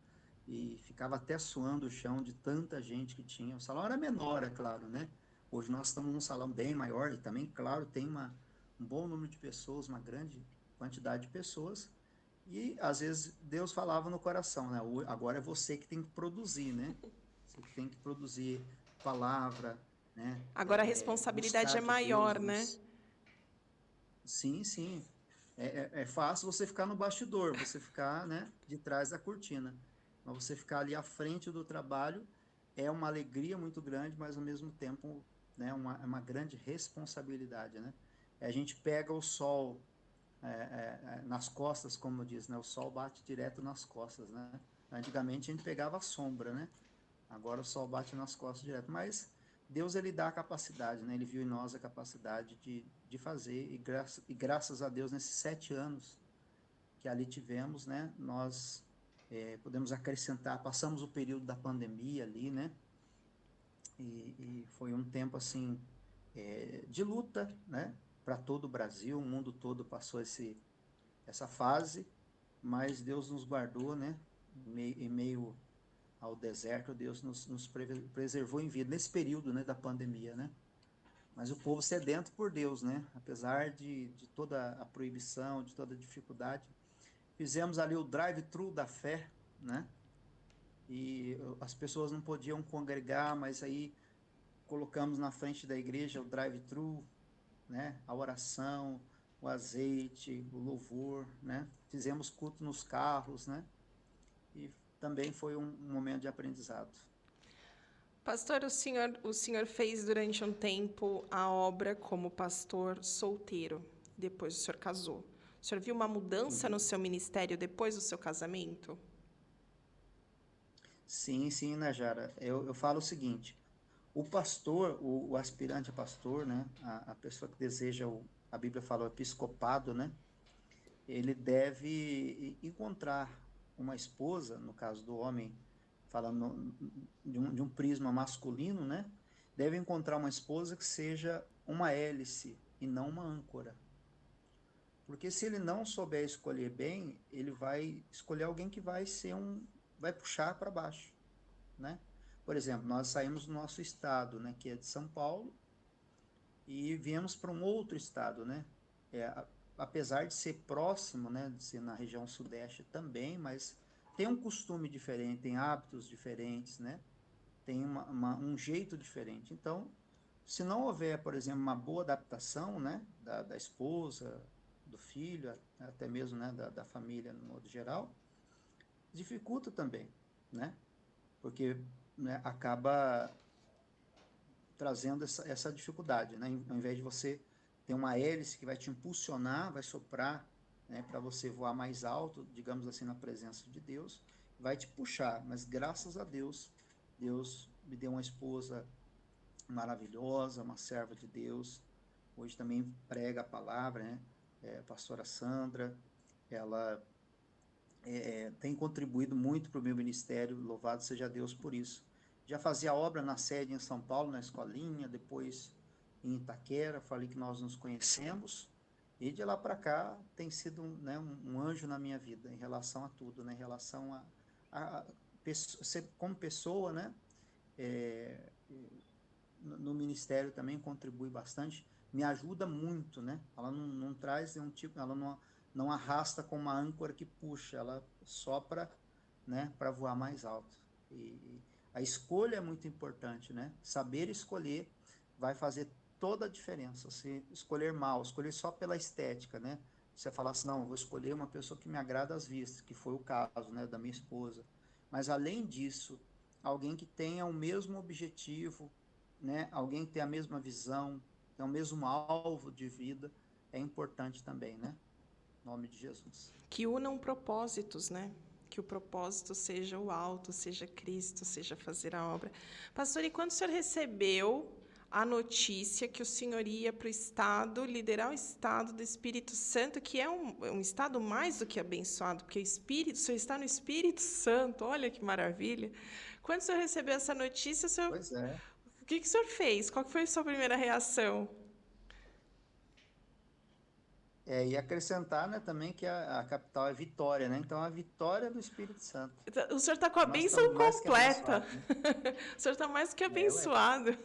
e ficava até suando o chão de tanta gente que tinha. O salão era menor, é claro, né? Hoje nós estamos num salão bem maior e também, claro, tem um bom número de pessoas, uma grande quantidade de pessoas, e às vezes Deus falava no coração, né? Agora é você que tem que produzir, né? Você que tem que produzir palavra, né? Agora a responsabilidade Buscar é de Deus, maior, né? sim. É fácil você ficar no bastidor, você ficar, né, de trás da cortina. Mas você ficar ali à frente do trabalho é uma alegria muito grande, mas ao mesmo tempo, né, uma grande responsabilidade, né? A gente pega o sol nas costas, como diz, né? O sol bate direto nas costas, né? Antigamente a gente pegava a sombra, né? Agora o sol bate nas costas direto, mas Deus, ele dá a capacidade, né? Ele viu em nós a capacidade de fazer, e graças a Deus, nesses 7 anos que ali tivemos, né? Nós podemos acrescentar, passamos o período da pandemia ali, né? E foi um tempo, assim, de luta, né? Para todo o Brasil, o mundo todo passou essa fase, mas Deus nos guardou, né? Em meio ao deserto, Deus nos preservou em vida, nesse período, né, da pandemia, né? Mas o povo sedento por Deus, né? Apesar de toda a proibição, de toda a dificuldade, fizemos ali o drive-thru da fé, né? E as pessoas não podiam congregar, mas aí colocamos na frente da igreja o drive-thru, né? A oração, o azeite, o louvor, né? Fizemos culto nos carros, né? E também foi um momento de aprendizado. Pastor, o senhor fez durante um tempo a obra como pastor solteiro. Depois o senhor casou. O senhor viu uma mudança no seu ministério depois do seu casamento? Sim, sim, Najara. Eu falo o seguinte: o pastor, o aspirante a pastor, né? A pessoa que deseja, a Bíblia fala o episcopado, né? Ele deve encontrar uma esposa, no caso do homem, falando de um prisma masculino, né? Deve encontrar uma esposa que seja uma hélice e não uma âncora. Porque se ele não souber escolher bem, ele vai escolher alguém que vai puxar para baixo, né? Por exemplo, nós saímos do nosso estado, né, que é de São Paulo, e viemos para um outro estado, né? É, apesar de ser próximo, né, de ser na região sudeste também, mas tem um costume diferente, tem hábitos diferentes, né? Tem um jeito diferente. Então, se não houver, por exemplo, uma boa adaptação, né, da esposa, do filho, até mesmo, né, da família no modo geral, dificulta também, né? Porque, né, acaba trazendo essa dificuldade, né? Ao invés de você ter uma hélice que vai te impulsionar, vai soprar, né, para você voar mais alto, digamos assim, na presença de Deus, vai te puxar. Mas graças a Deus, Deus me deu uma esposa maravilhosa, uma serva de Deus. Hoje também prega a palavra, né? A pastora Sandra, ela tem contribuído muito para o meu ministério, louvado seja Deus por isso. Já fazia obra na sede em São Paulo, na escolinha, depois em Itaquera, falei que nós nos conhecemos, e de lá para cá tem sido, né, um anjo na minha vida, em relação a tudo, né, em relação a ser como pessoa, né, é, no ministério também contribui bastante, me ajuda muito, né? Ela não traz nenhum tipo, ela não arrasta com uma âncora que puxa, ela sopra, né, para voar mais alto. E a escolha é muito importante, né? Saber escolher vai fazer toda a diferença. Se escolher mal, escolher só pela estética, né? Você falar assim, não, vou escolher uma pessoa que me agrada às vistas, que foi o caso, né, da minha esposa. Mas além disso, alguém que tenha o mesmo objetivo, né? Alguém que tem a mesma visão, tem o mesmo alvo de vida, é importante também, né? Em nome de Jesus. Que unam propósitos, né? Que o propósito seja o alto, seja Cristo, seja fazer a obra. Pastor, e quando o senhor recebeu a notícia que o senhor ia para o Estado, liderar o Estado do Espírito Santo, que é um Estado mais do que abençoado, porque o senhor está no Espírito Santo, olha que maravilha. Quando o senhor recebeu essa notícia, Pois é. o que o senhor fez? Qual que foi a sua primeira reação? E acrescentar, né, também que a capital é Vitória, né? Então a vitória do Espírito Santo. O senhor está com a Nós bênção estamos mais que completa. abençoados, né? O senhor está mais que Ué. abençoado.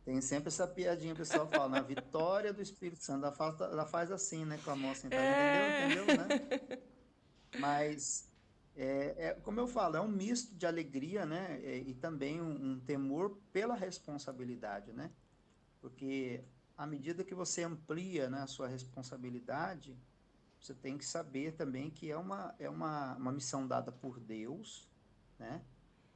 Tem sempre essa piadinha, o pessoal fala, na vitória do Espírito Santo. Ela faz assim, né, com a mão assim, faz, entendeu? É. Entendeu, né? Mas, como eu falo, é um misto de alegria, né? E também um temor pela responsabilidade, né? Porque à medida que você amplia, né, a sua responsabilidade, você tem que saber também que é uma missão dada por Deus, né,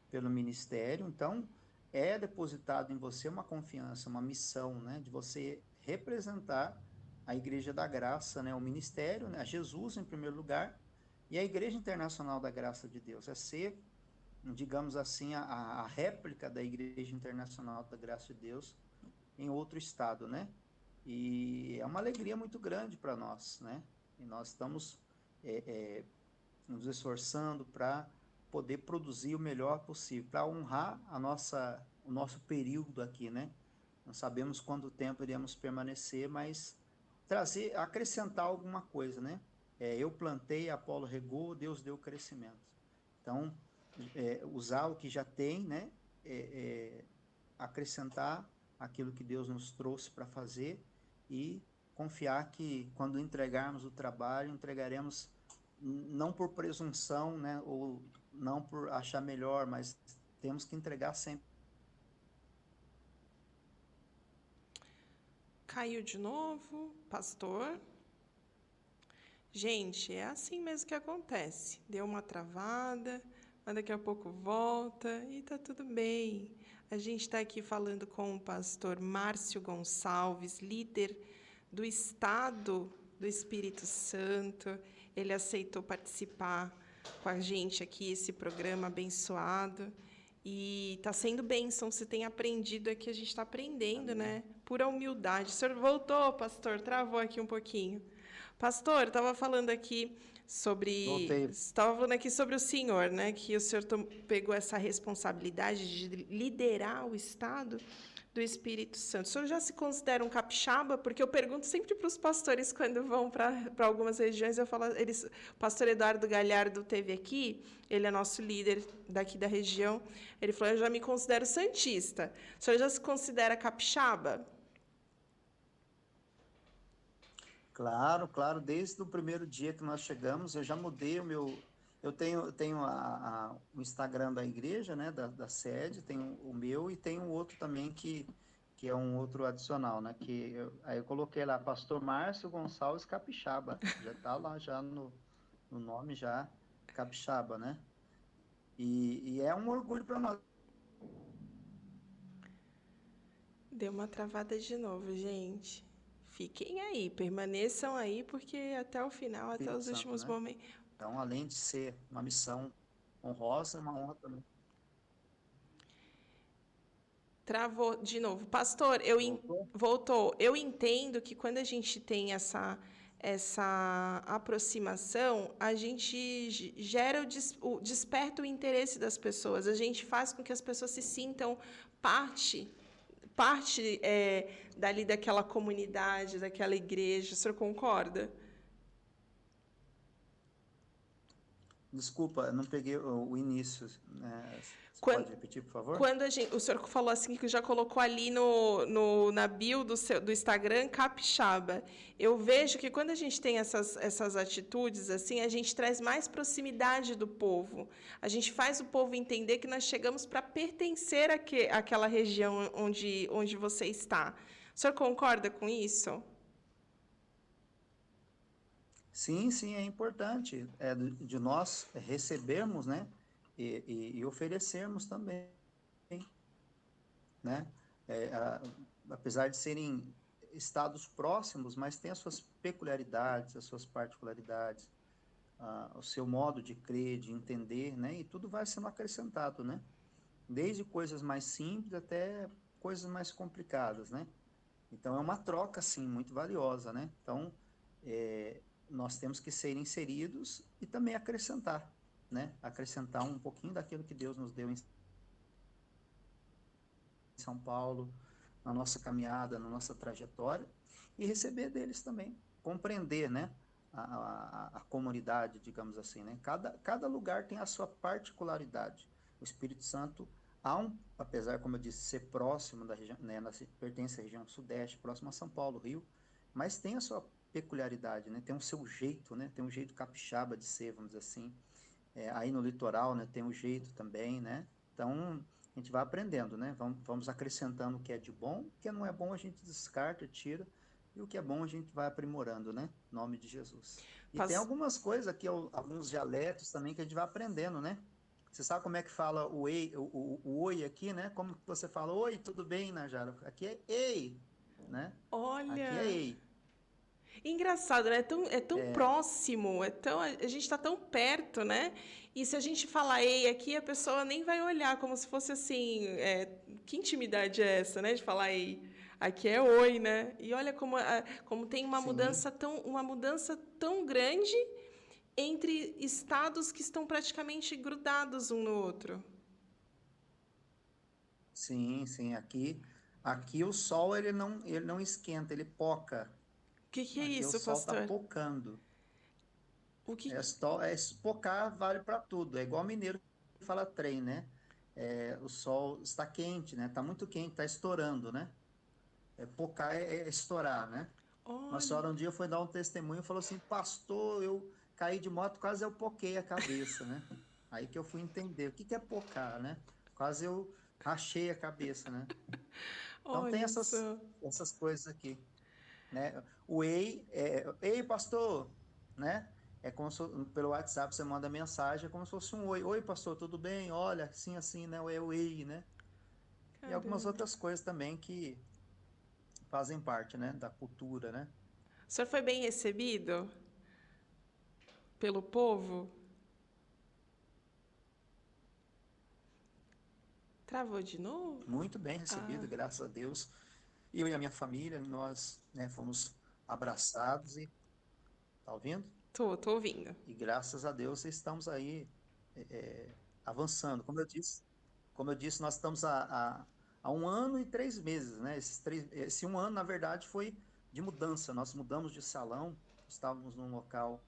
pelo ministério. Então, é depositado em você uma confiança, uma missão, né, de você representar a Igreja da Graça, né, o ministério, né, Jesus em primeiro lugar, e a Igreja Internacional da Graça de Deus. É ser, digamos assim, a réplica da Igreja Internacional da Graça de Deus em outro estado, né? E é uma alegria muito grande para nós, né? E nós estamos é, é, nos esforçando para poder produzir o melhor possível, para honrar o nosso período aqui, né? Não sabemos quanto tempo iremos permanecer, mas acrescentar alguma coisa, né? Eu plantei, Apolo regou, Deus deu crescimento. Então, usar o que já tem, né? É, acrescentar aquilo que Deus nos trouxe para fazer e confiar que quando entregarmos o trabalho, entregaremos não por presunção, né, ou não por achar melhor, mas temos que entregar sempre Caiu de novo, pastor. Gente, é assim mesmo que acontece. Deu uma travada, mas daqui a pouco volta e tá tudo bem. A gente está aqui falando com o pastor Márcio Gonçalves, líder do Estado do Espírito Santo. Ele aceitou participar com a gente aqui, esse programa abençoado. E está sendo bênção, você tem aprendido aqui, a gente está aprendendo, né? Pura humildade. O senhor voltou, pastor, travou aqui um pouquinho. Pastor, estava falando aqui Voltei. o senhor, né? Que o senhor pegou essa responsabilidade de liderar o Estado do Espírito Santo. O senhor já se considera um capixaba? Porque eu pergunto sempre para os pastores quando vão para algumas regiões, eu falo, o pastor Eduardo Galhardo teve aqui, ele é nosso líder daqui da região, ele falou, eu já me considero santista. O senhor já se considera capixaba? Claro, claro, desde o primeiro dia que nós chegamos, eu já mudei o meu. Eu tenho o Instagram da igreja, né, da sede, tenho o meu e tenho outro também que é um outro adicional, né, aí eu coloquei lá, Pastor Márcio Gonçalves Capixaba, já está lá já no nome já, Capixaba, né, e é um orgulho para nós. Deu uma travada de novo, gente. Fiquem aí, permaneçam aí, porque até o final, até Espírito os Santo, últimos né, momentos. então além de ser uma missão honrosa, é uma honra também. Travou de novo. Pastor, Voltou? voltou. Eu entendo que quando a gente tem essa aproximação, a gente gera desperta o interesse das pessoas. A gente faz com que as pessoas se sintam parte dali daquela comunidade, daquela igreja. O senhor concorda? Desculpa, eu não peguei o início, né? Você Quando, pode repetir, por favor? quando o senhor falou assim que já colocou ali na bio do Instagram, capixaba. Eu vejo que quando a gente tem essas atitudes, assim, a gente traz mais proximidade do povo. A gente faz o povo entender que nós chegamos para pertencer àquela região onde você está. O senhor concorda com isso? Sim, sim, é importante de nós recebermos, né? E oferecermos também, né? Apesar de serem estados próximos, mas tem as suas peculiaridades, as suas particularidades, o seu modo de crer, de entender, né? E tudo vai sendo acrescentado, né? Desde coisas mais simples até coisas mais complicadas, né? Então, é uma troca, sim, muito valiosa, né? Então, nós temos que ser inseridos e também acrescentar, né? Acrescentar um pouquinho daquilo que Deus nos deu em São Paulo, na nossa caminhada, na nossa trajetória, e receber deles também, compreender, né? A comunidade, digamos assim, né? Cada lugar tem a sua particularidade. O Espírito Santo, apesar, como eu disse, ser próximo da região, né? Pertence à região sudeste, próximo a São Paulo, Rio, mas tem a sua peculiaridade, né? Tem o seu jeito, né? Tem um jeito capixaba de ser, vamos dizer assim. Aí no litoral, né? Tem o jeito também, né? Então, a gente vai aprendendo, né? Vamos acrescentando o que é de bom, o que não é bom a gente descarta, tira, e o que é bom a gente vai aprimorando, né? Em nome de Jesus. E tem Pas- algumas coisas aqui, alguns dialetos também que a gente vai aprendendo, né? Você sabe como é que fala o oi aqui, né? Como que você fala, oi, tudo bem, Najara? Aqui é ei, né? Aqui é Olha, ei. engraçado, né? É tão próximo, a gente está tão perto, né? E se a gente falar ei aqui, a pessoa nem vai olhar, como se fosse assim, que intimidade é essa, né? De falar ei. Aqui é oi, né? E olha como tem Sim, uma mudança tão grande entre estados que estão praticamente grudados um no outro. sim, sim. Aqui o sol ele não esquenta, ele poca. Que é Aqui o isso, sol está pastor? pocando. O que Pocar vale para tudo. É igual mineiro que fala trem, né? O sol está quente, né? Está muito quente, está estourando, né? Pocar é estourar, né? Uma olha, senhora um dia foi dar um testemunho e falou assim, pastor, eu caí de moto, quase eu poquei a cabeça, né? Aí que eu fui entender o que é pocar, né? Quase eu rachei a cabeça, né? Então tem olha essas, só. essas coisas aqui. né? O ei, pastor, né? É como se, pelo WhatsApp você manda mensagem, é como se fosse um oi. Oi, pastor, tudo bem? Olha, assim, assim, né? É o ei, né? E algumas Caramba. outras coisas também que fazem parte, né? Da cultura, né? O senhor foi bem recebido pelo povo? Travou de novo? Muito bem Ah, recebido, graças a Deus. Eu e a minha família, nós, né, fomos abraçados e, tá ouvindo? tô ouvindo. E graças a Deus estamos aí avançando. Como eu disse, nós estamos há 1 ano e 3 meses, né? Esse 1 ano, na verdade, foi de mudança. Nós mudamos de salão, estávamos num local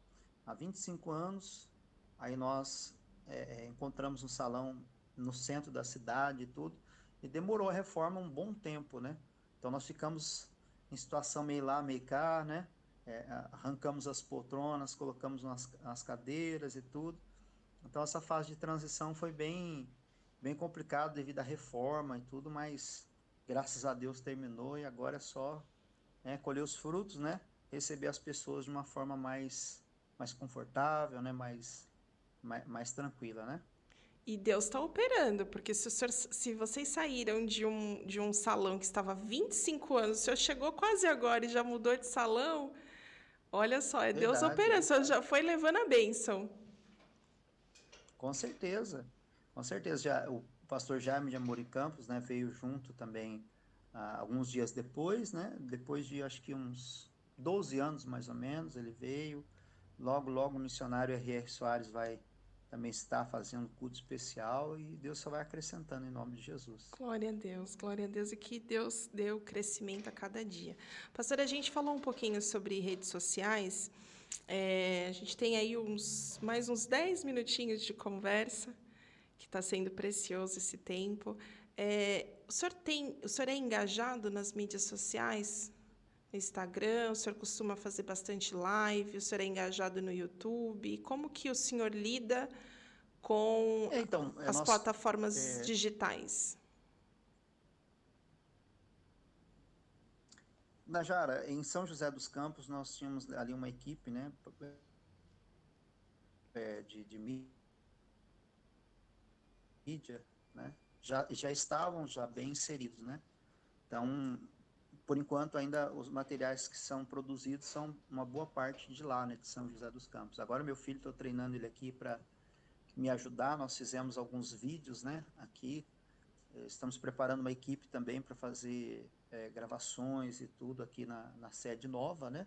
há 25 anos, aí nós encontramos um salão no centro da cidade e tudo, e demorou a reforma um bom tempo, né? Então nós ficamos em situação meio lá, meio cá, né? Arrancamos as poltronas, colocamos nas cadeiras e tudo. Então essa fase de transição foi bem complicado devido à reforma e tudo, mas graças a Deus terminou e agora é só, né, colher os frutos, né? Receber as pessoas de uma forma mais confortável, né? Mais tranquila, né? E Deus está operando, porque se vocês saíram de um salão que estava há 25 anos, o senhor chegou quase agora e já mudou de salão, olha só, é Deus Verdade, operando, o senhor verdade. já foi levando a bênção. Com certeza, com certeza. O pastor Jaime de Amorim Campos, né, veio junto também alguns dias depois, né? Depois de acho que uns 12 anos mais ou menos, ele veio. Logo, logo o missionário R.R. Soares vai também estar fazendo culto especial e Deus só vai acrescentando em nome de Jesus. Glória a Deus e que Deus deu crescimento a cada dia. Pastor, a gente falou um pouquinho sobre redes sociais, a gente tem aí mais uns 10 minutinhos de conversa, que está sendo precioso esse tempo. O senhor é engajado nas mídias sociais? No Instagram, o senhor costuma fazer bastante live, o senhor é engajado no YouTube. Como que o senhor lida com Então, as nós, plataformas é, digitais? Najara, em São José dos Campos, nós tínhamos ali uma equipe, né, de mídia, né, já estavam já bem inseridos, né? Então, por enquanto, ainda os materiais que são produzidos são uma boa parte de lá, né, de São José dos Campos. Agora, meu filho, estou treinando ele aqui para me ajudar. Nós fizemos alguns vídeos, né, aqui. Estamos preparando uma equipe também para fazer gravações e tudo aqui na sede nova, né,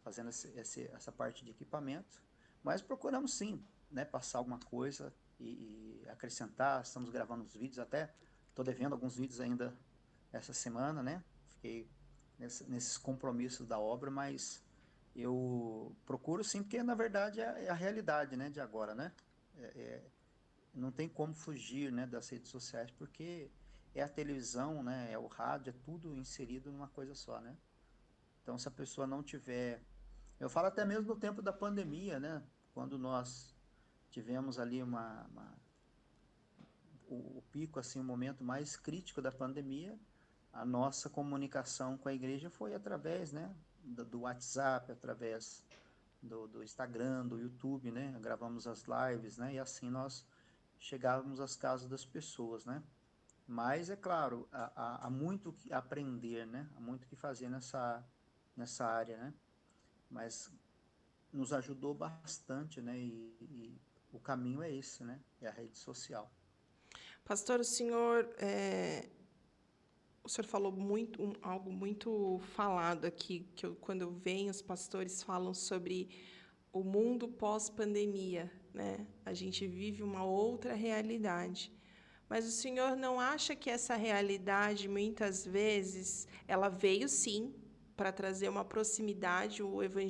fazendo essa parte de equipamento. Mas procuramos sim, né, passar alguma coisa e acrescentar. Estamos gravando os vídeos até. Estou devendo alguns vídeos ainda essa semana, né? Fiquei nesses compromissos da obra, mas eu procuro sim, porque na verdade é a realidade, né, de agora, né? Não tem como fugir, né, das redes sociais, porque é a televisão, né, é o rádio, é tudo inserido numa coisa só, né? Então, se a pessoa não tiver... Eu falo até mesmo no tempo da pandemia, né? Quando nós tivemos ali o pico, assim, o momento mais crítico da pandemia, a nossa comunicação com a igreja foi através, né, do WhatsApp, através do Instagram, do YouTube, né, gravamos as lives, né, e assim nós chegávamos às casas das pessoas, né. Mas, é claro, há muito que aprender, né, há muito que fazer nessa área, né, mas nos ajudou bastante, né, e o caminho é esse, né, é a rede social. Pastor, o senhor falou algo muito falado aqui, quando eu venho, os pastores falam sobre o mundo pós-pandemia, né? A gente vive uma outra realidade. Mas o senhor não acha que essa realidade, muitas vezes, ela veio sim para trazer uma proximidade,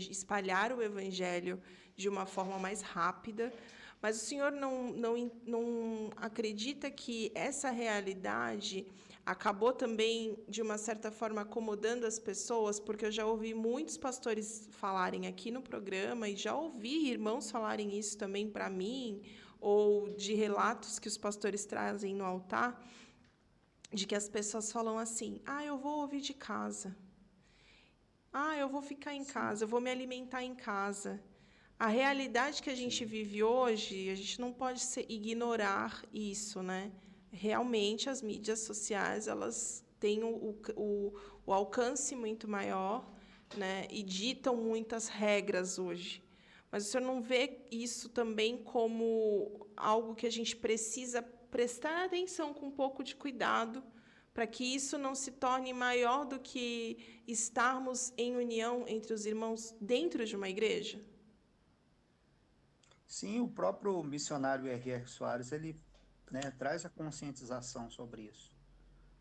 espalhar o evangelho de uma forma mais rápida, mas o senhor não acredita que essa realidade acabou também, de uma certa forma, acomodando as pessoas? Porque eu já ouvi muitos pastores falarem aqui no programa e já ouvi irmãos falarem isso também para mim, ou de relatos que os pastores trazem no altar, de que as pessoas falam assim: ah, eu vou ouvir de casa. Ah, eu vou ficar em Sim, casa, eu vou me alimentar em casa. A realidade que a gente sim. vive hoje, a gente não pode ignorar isso, né? Realmente, as mídias sociais, elas têm o alcance muito maior, né? E ditam muitas regras hoje. Mas o senhor não vê isso também como algo que a gente precisa prestar atenção com um pouco de cuidado, para que isso não se torne maior do que estarmos em união entre os irmãos dentro de uma igreja? Sim, o próprio missionário R.R. Soares, ele, né, traz a conscientização sobre isso.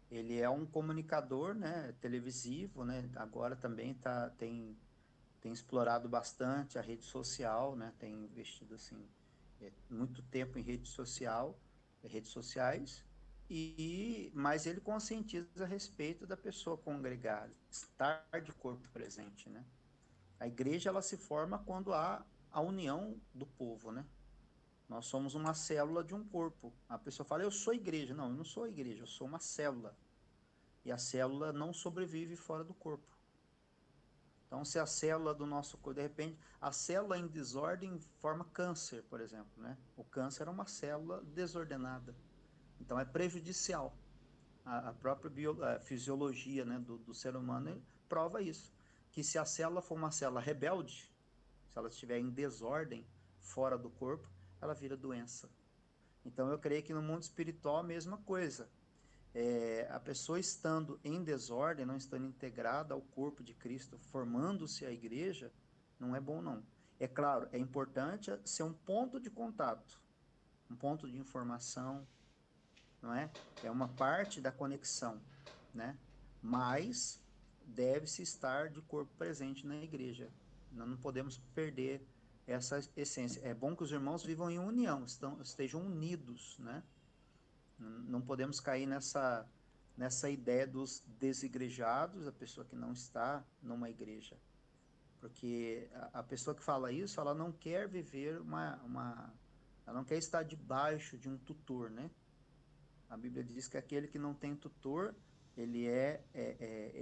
Ele é um comunicador, né, televisivo, né, agora também tem explorado bastante a rede social, né, tem investido, assim, muito tempo em redes sociais, mas ele conscientiza a respeito da pessoa congregada, estar de corpo presente, né. A igreja, ela se forma quando há a união do povo, né. Nós somos uma célula de um corpo. A pessoa fala, eu sou igreja. Não, eu não sou igreja, eu sou uma célula. E a célula não sobrevive fora do corpo. Então, se a célula do nosso corpo, de repente, a célula em desordem forma câncer, por exemplo, né? O câncer é uma célula desordenada. Então, é prejudicial. A própria a fisiologia, né, do ser humano prova isso. Que se a célula for uma célula rebelde, se ela estiver em desordem fora do corpo, ela vira doença. Então, eu creio que no mundo espiritual a mesma coisa. A pessoa estando em desordem, não estando integrada ao corpo de Cristo, formando-se a igreja, não é bom, não. É claro, é importante ser um ponto de contato, um ponto de informação, não é? É uma parte da conexão, né? Mas deve-se estar de corpo presente na igreja. Nós não podemos perder essa essência. É bom que os irmãos vivam em união, estejam unidos, né? Não podemos cair nessa ideia dos desigrejados, a pessoa que não está numa igreja. Porque a pessoa que fala isso, ela não quer viver ela não quer estar debaixo de um tutor, né? A Bíblia diz que aquele que não tem tutor, ele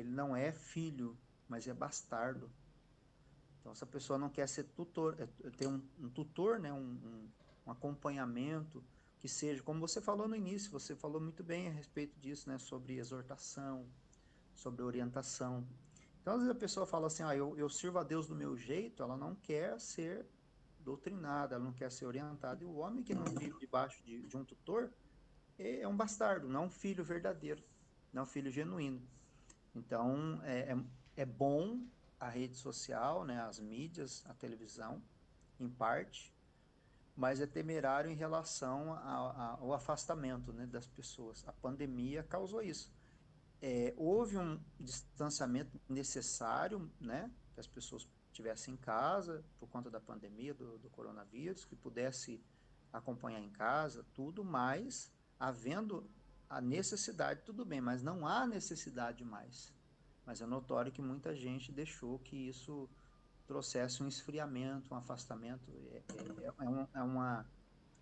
não é filho, mas é bastardo. Então, se a pessoa não quer ser tutor, ter um tutor, né, um acompanhamento, que seja, como você falou no início, você falou muito bem a respeito disso, né, sobre exortação, sobre orientação. Então, às vezes a pessoa fala assim, eu sirvo a Deus do meu jeito, ela não quer ser doutrinada, ela não quer ser orientada, e o homem que não vive debaixo de um tutor é um bastardo, não é um filho verdadeiro, não é um filho genuíno. Então, é bom a rede social, né, as mídias, a televisão, em parte, mas é temerário em relação ao afastamento, né, das pessoas. A pandemia causou isso. Houve um distanciamento necessário, né, que as pessoas estivessem em casa por conta da pandemia, do coronavírus, que pudesse acompanhar em casa, tudo, mas havendo a necessidade, tudo bem, mas não há necessidade mais. Mas é notório que muita gente deixou que isso trouxesse um esfriamento, um afastamento.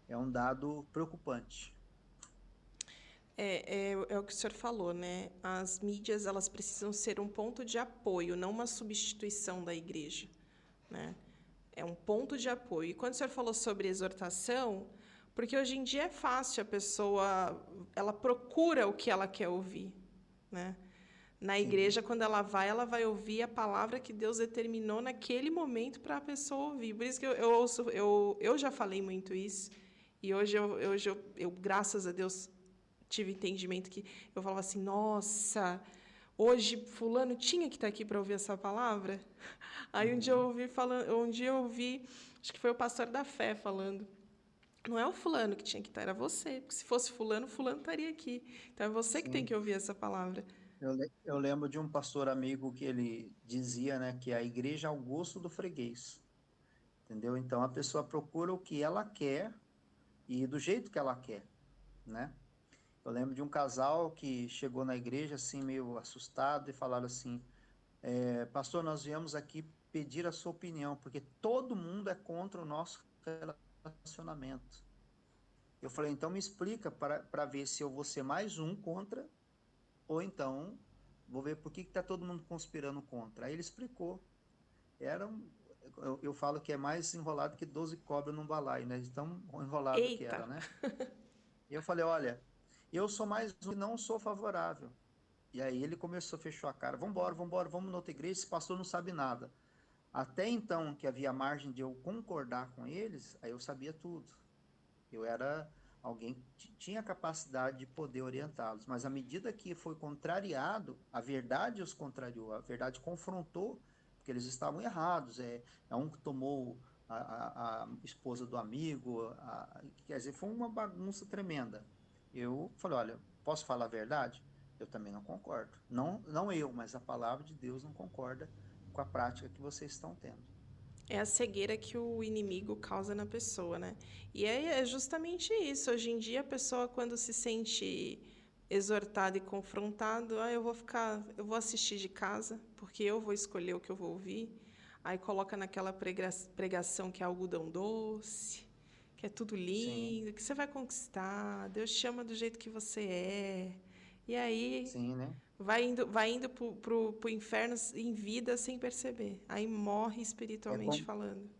É um dado preocupante. É o que o senhor falou, né? As mídias, elas precisam ser um ponto de apoio, não uma substituição da igreja, né? É um ponto de apoio. E quando o senhor falou sobre exortação, porque hoje em dia é fácil, a pessoa, ela procura o que ela quer ouvir, né? Na Sim, igreja, quando ela vai ouvir a palavra que Deus determinou naquele momento para a pessoa ouvir. Por isso que eu já falei muito isso. E hoje eu, graças a Deus, tive entendimento que eu falava assim, nossa, hoje fulano tinha que estar aqui para ouvir essa palavra. Aí um dia eu uhum, ouvi falando, um dia eu ouvi, acho que foi o pastor da fé falando. Não é o fulano que tinha que estar, era você. Porque se fosse fulano, fulano estaria aqui. Então é você que tem sim. que ouvir essa palavra. Eu lembro de um pastor amigo que ele dizia, né, que a igreja é o gosto do freguês, entendeu? Então a pessoa procura o que ela quer e do jeito que ela quer, né? Eu lembro de um casal que chegou na igreja assim meio assustado e falaram assim, pastor, nós viemos aqui pedir a sua opinião porque todo mundo é contra o nosso relacionamento. Eu falei, então me explica para ver se eu vou ser mais um contra ou então vou ver por que está todo mundo conspirando contra. Aí ele explicou. Era um, eu falo que é mais enrolado que 12 cobras num balaio, né? De tão enrolado que Eita! era, né? E eu falei, olha, eu sou mais um que não sou favorável. E aí ele começou, fechou a cara, vamos embora, vamos na outra igreja, esse pastor não sabe nada. Até então, que havia margem de eu concordar com eles, aí eu sabia tudo. Eu era alguém que tinha capacidade de poder orientá-los. Mas à medida que foi contrariado, a verdade os contrariou, a verdade confrontou, porque eles estavam errados. É um que tomou a esposa do amigo, quer dizer, foi uma bagunça tremenda. Eu falei, olha, posso falar a verdade? Eu também não concordo. Não, não eu, mas a palavra de Deus não concorda com a prática que vocês estão tendo. É a cegueira que o inimigo causa na pessoa, né? E é justamente isso. Hoje em dia, a pessoa, quando se sente exortada e confrontada, eu vou assistir de casa, porque eu vou escolher o que eu vou ouvir. Aí coloca naquela pregação que é algodão doce, que é tudo Sim, lindo, que você vai conquistar, Deus te ama do jeito que você é. E aí sim, né? vai indo pro inferno em vida sem perceber. Aí morre É espiritualmente como, falando.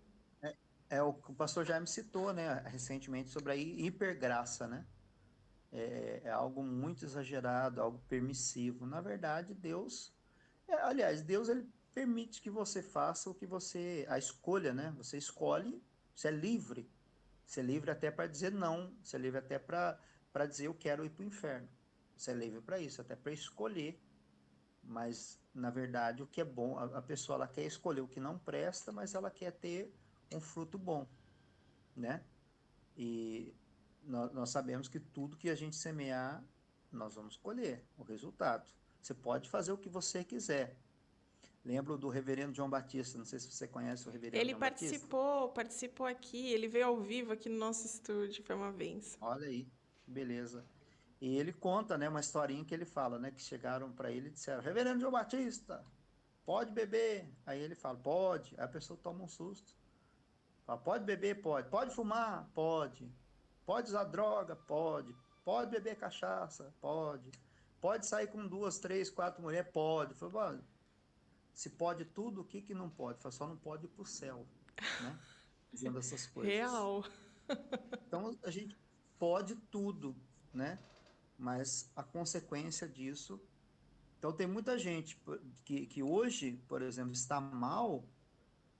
É, é o que o pastor Jaime citou, né, recentemente sobre a hipergraça, né? É algo muito exagerado, algo permissivo. Na verdade, Deus, aliás, Deus ele permite que você faça o que você, a escolha, né? Você escolhe, você é livre. Você é livre até para dizer não, você é livre até para dizer eu quero ir para o inferno. Você é livre para isso, até para escolher. Mas na verdade, o que é bom, a pessoa ela quer escolher o que não presta, mas ela quer ter um fruto bom, né? E nós sabemos que tudo que a gente semear, nós vamos colher o resultado. Você pode fazer o que você quiser. Lembro do reverendo João Batista, não sei se você conhece o reverendo Ele João Batista. participou aqui, ele veio ao vivo aqui no nosso estúdio, foi uma benção. Olha aí, que beleza. E ele conta, né, uma historinha que ele fala, né, que chegaram para ele e disseram: Reverendo João Batista, pode beber? Aí ele fala: pode. Aí a pessoa toma um susto. Fala: pode beber? Pode. Pode fumar? Pode. Pode usar droga? Pode. Pode beber cachaça? Pode. Pode sair com duas, três, quatro mulheres? Pode. Falei, se pode tudo, o que que não pode? Falei, só não pode ir para o céu, né? Dizendo essas coisas. Real. Então, a gente pode tudo, né? Mas a consequência disso... Então, tem muita gente que hoje, por exemplo, está mal.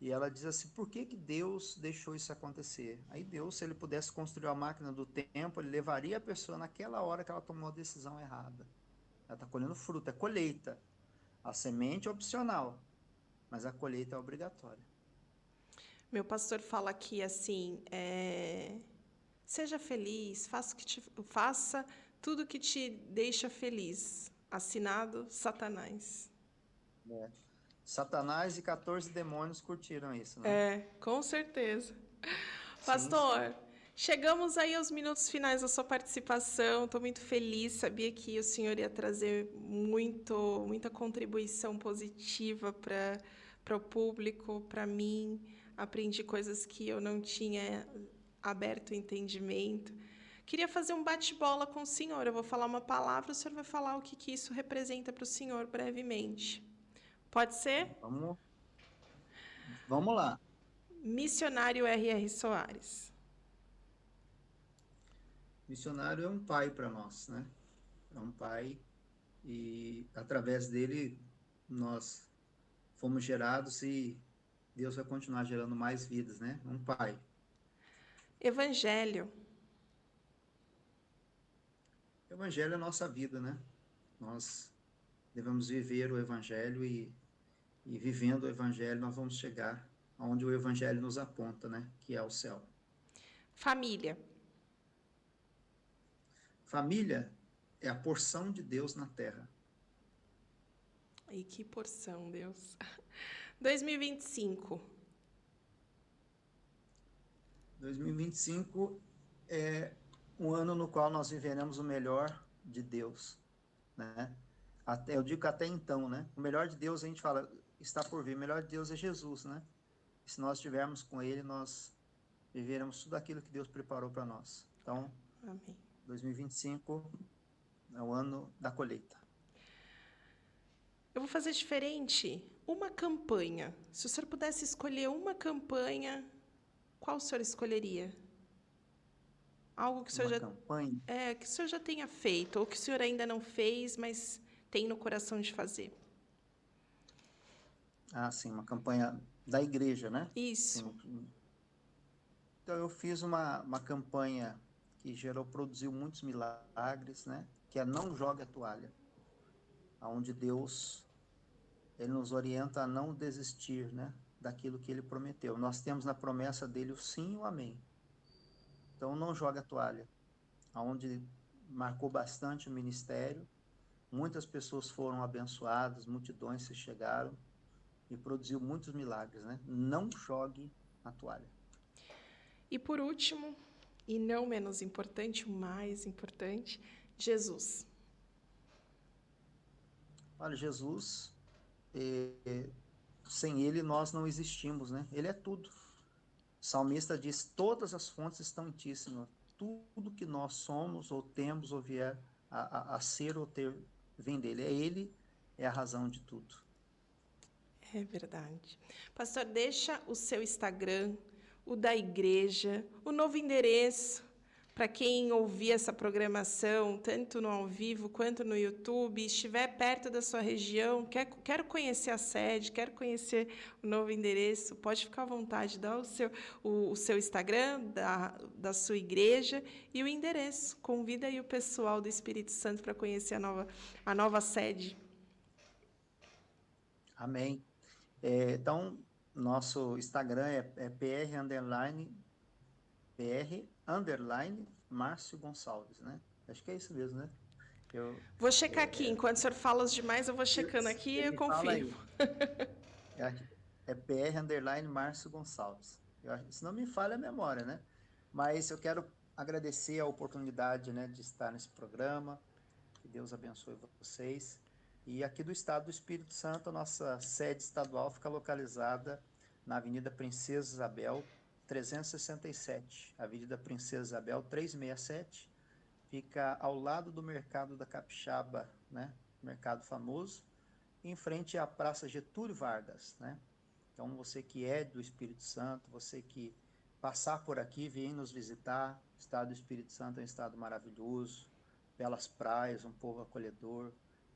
E ela diz assim, por que que Deus deixou isso acontecer? Aí Deus, se ele pudesse construir a máquina do tempo, ele levaria a pessoa naquela hora que ela tomou a decisão errada. Ela está colhendo fruto, é colheita. A semente é opcional, mas a colheita é obrigatória. Meu pastor fala aqui assim, seja feliz, faça tudo que te deixa feliz. Assinado Satanás. É. Satanás e 14 demônios curtiram isso, né? É, com certeza. Sim, sim. Pastor, chegamos aí aos minutos finais da sua participação. Estou muito feliz. Sabia que o senhor ia trazer muita contribuição positiva para o público, para mim. Aprendi coisas que eu não tinha aberto o entendimento. Queria fazer um bate-bola com o senhor. Eu vou falar uma palavra, o senhor vai falar o que, que isso representa para o senhor brevemente. Pode ser? Vamos, vamos lá. Missionário R.R. Soares. Missionário é um pai para nós, né? É um pai e através dele nós fomos gerados e Deus vai continuar gerando mais vidas, né? Um pai. Evangelho. O evangelho é a nossa vida, né? Nós devemos viver o evangelho e vivendo o evangelho nós vamos chegar aonde o evangelho nos aponta, né? Que é o céu. Família. Família é a porção de Deus na terra. E que porção, Deus. 2025. 2025 é um ano no qual nós viveremos o melhor de Deus, né? Até, eu digo que até então, né? O melhor de Deus a gente fala está por vir. O melhor de Deus é Jesus, né? E se nós estivermos com Ele, nós viveremos tudo aquilo que Deus preparou para nós. Então, Amém. 2025 é o ano da colheita. Eu vou fazer diferente. Uma campanha. Se o senhor pudesse escolher uma campanha, qual o senhor escolheria? Algo que o senhor Uma já, campanha, que o senhor já tenha feito, ou que o senhor ainda não fez, mas tem no coração de fazer. sim, uma campanha da igreja, né? Isso. Sim. Então, eu fiz uma campanha que produziu muitos milagres, né? Que é Não Jogue a Toalha, onde Deus, ele nos orienta a não desistir, né? Daquilo que ele prometeu. Nós temos na promessa dele o sim e o amém. Então, não jogue a toalha, onde marcou bastante o ministério. Muitas pessoas foram abençoadas, multidões se chegaram e produziu muitos milagres, né? Não jogue a toalha. E por último, e não menos importante, o mais importante, Jesus. Olha, Jesus, sem ele nós não existimos, né? Ele é tudo. O salmista diz: todas as fontes estão em ti, Senhor. Tudo que nós somos, ou temos, ou vier a ser ou ter, vem dele. Ele é a razão de tudo. É verdade. Pastor, deixa o seu Instagram, o da igreja, o novo endereço, para quem ouvir essa programação, tanto no ao vivo quanto no YouTube, estiver perto da sua região, quero conhecer a sede, quero conhecer o novo endereço, pode ficar à vontade, dá o seu Instagram, da sua igreja e o endereço. Convida aí o pessoal do Espírito Santo para conhecer a nova sede. Amém. Então, nosso Instagram é PR_, Márcio Gonçalves, né? Acho que é isso mesmo, né? Eu, Vou checar aqui. Enquanto o senhor fala os demais, eu vou checando aqui e você eu me fala confirmo. aí. É PR_, Márcio Gonçalves. Se não me falha a memória, né? Mas eu quero agradecer a oportunidade, né, de estar nesse programa. Que Deus abençoe vocês. E aqui do estado do Espírito Santo, a nossa sede estadual fica localizada na Avenida Princesa Isabel, 367. Avenida Princesa Isabel, 367. Fica ao lado do Mercado da Capixaba, né? Mercado famoso, em frente à Praça Getúlio Vargas, né? Então, você que é do Espírito Santo, você que passar por aqui, vem nos visitar. O estado do Espírito Santo é um estado maravilhoso, belas praias, um povo acolhedor,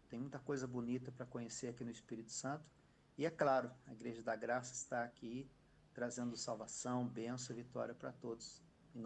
tem muita coisa bonita para conhecer aqui no Espírito Santo. E é claro, a Igreja da Graça está aqui trazendo salvação, bênção e vitória para todos.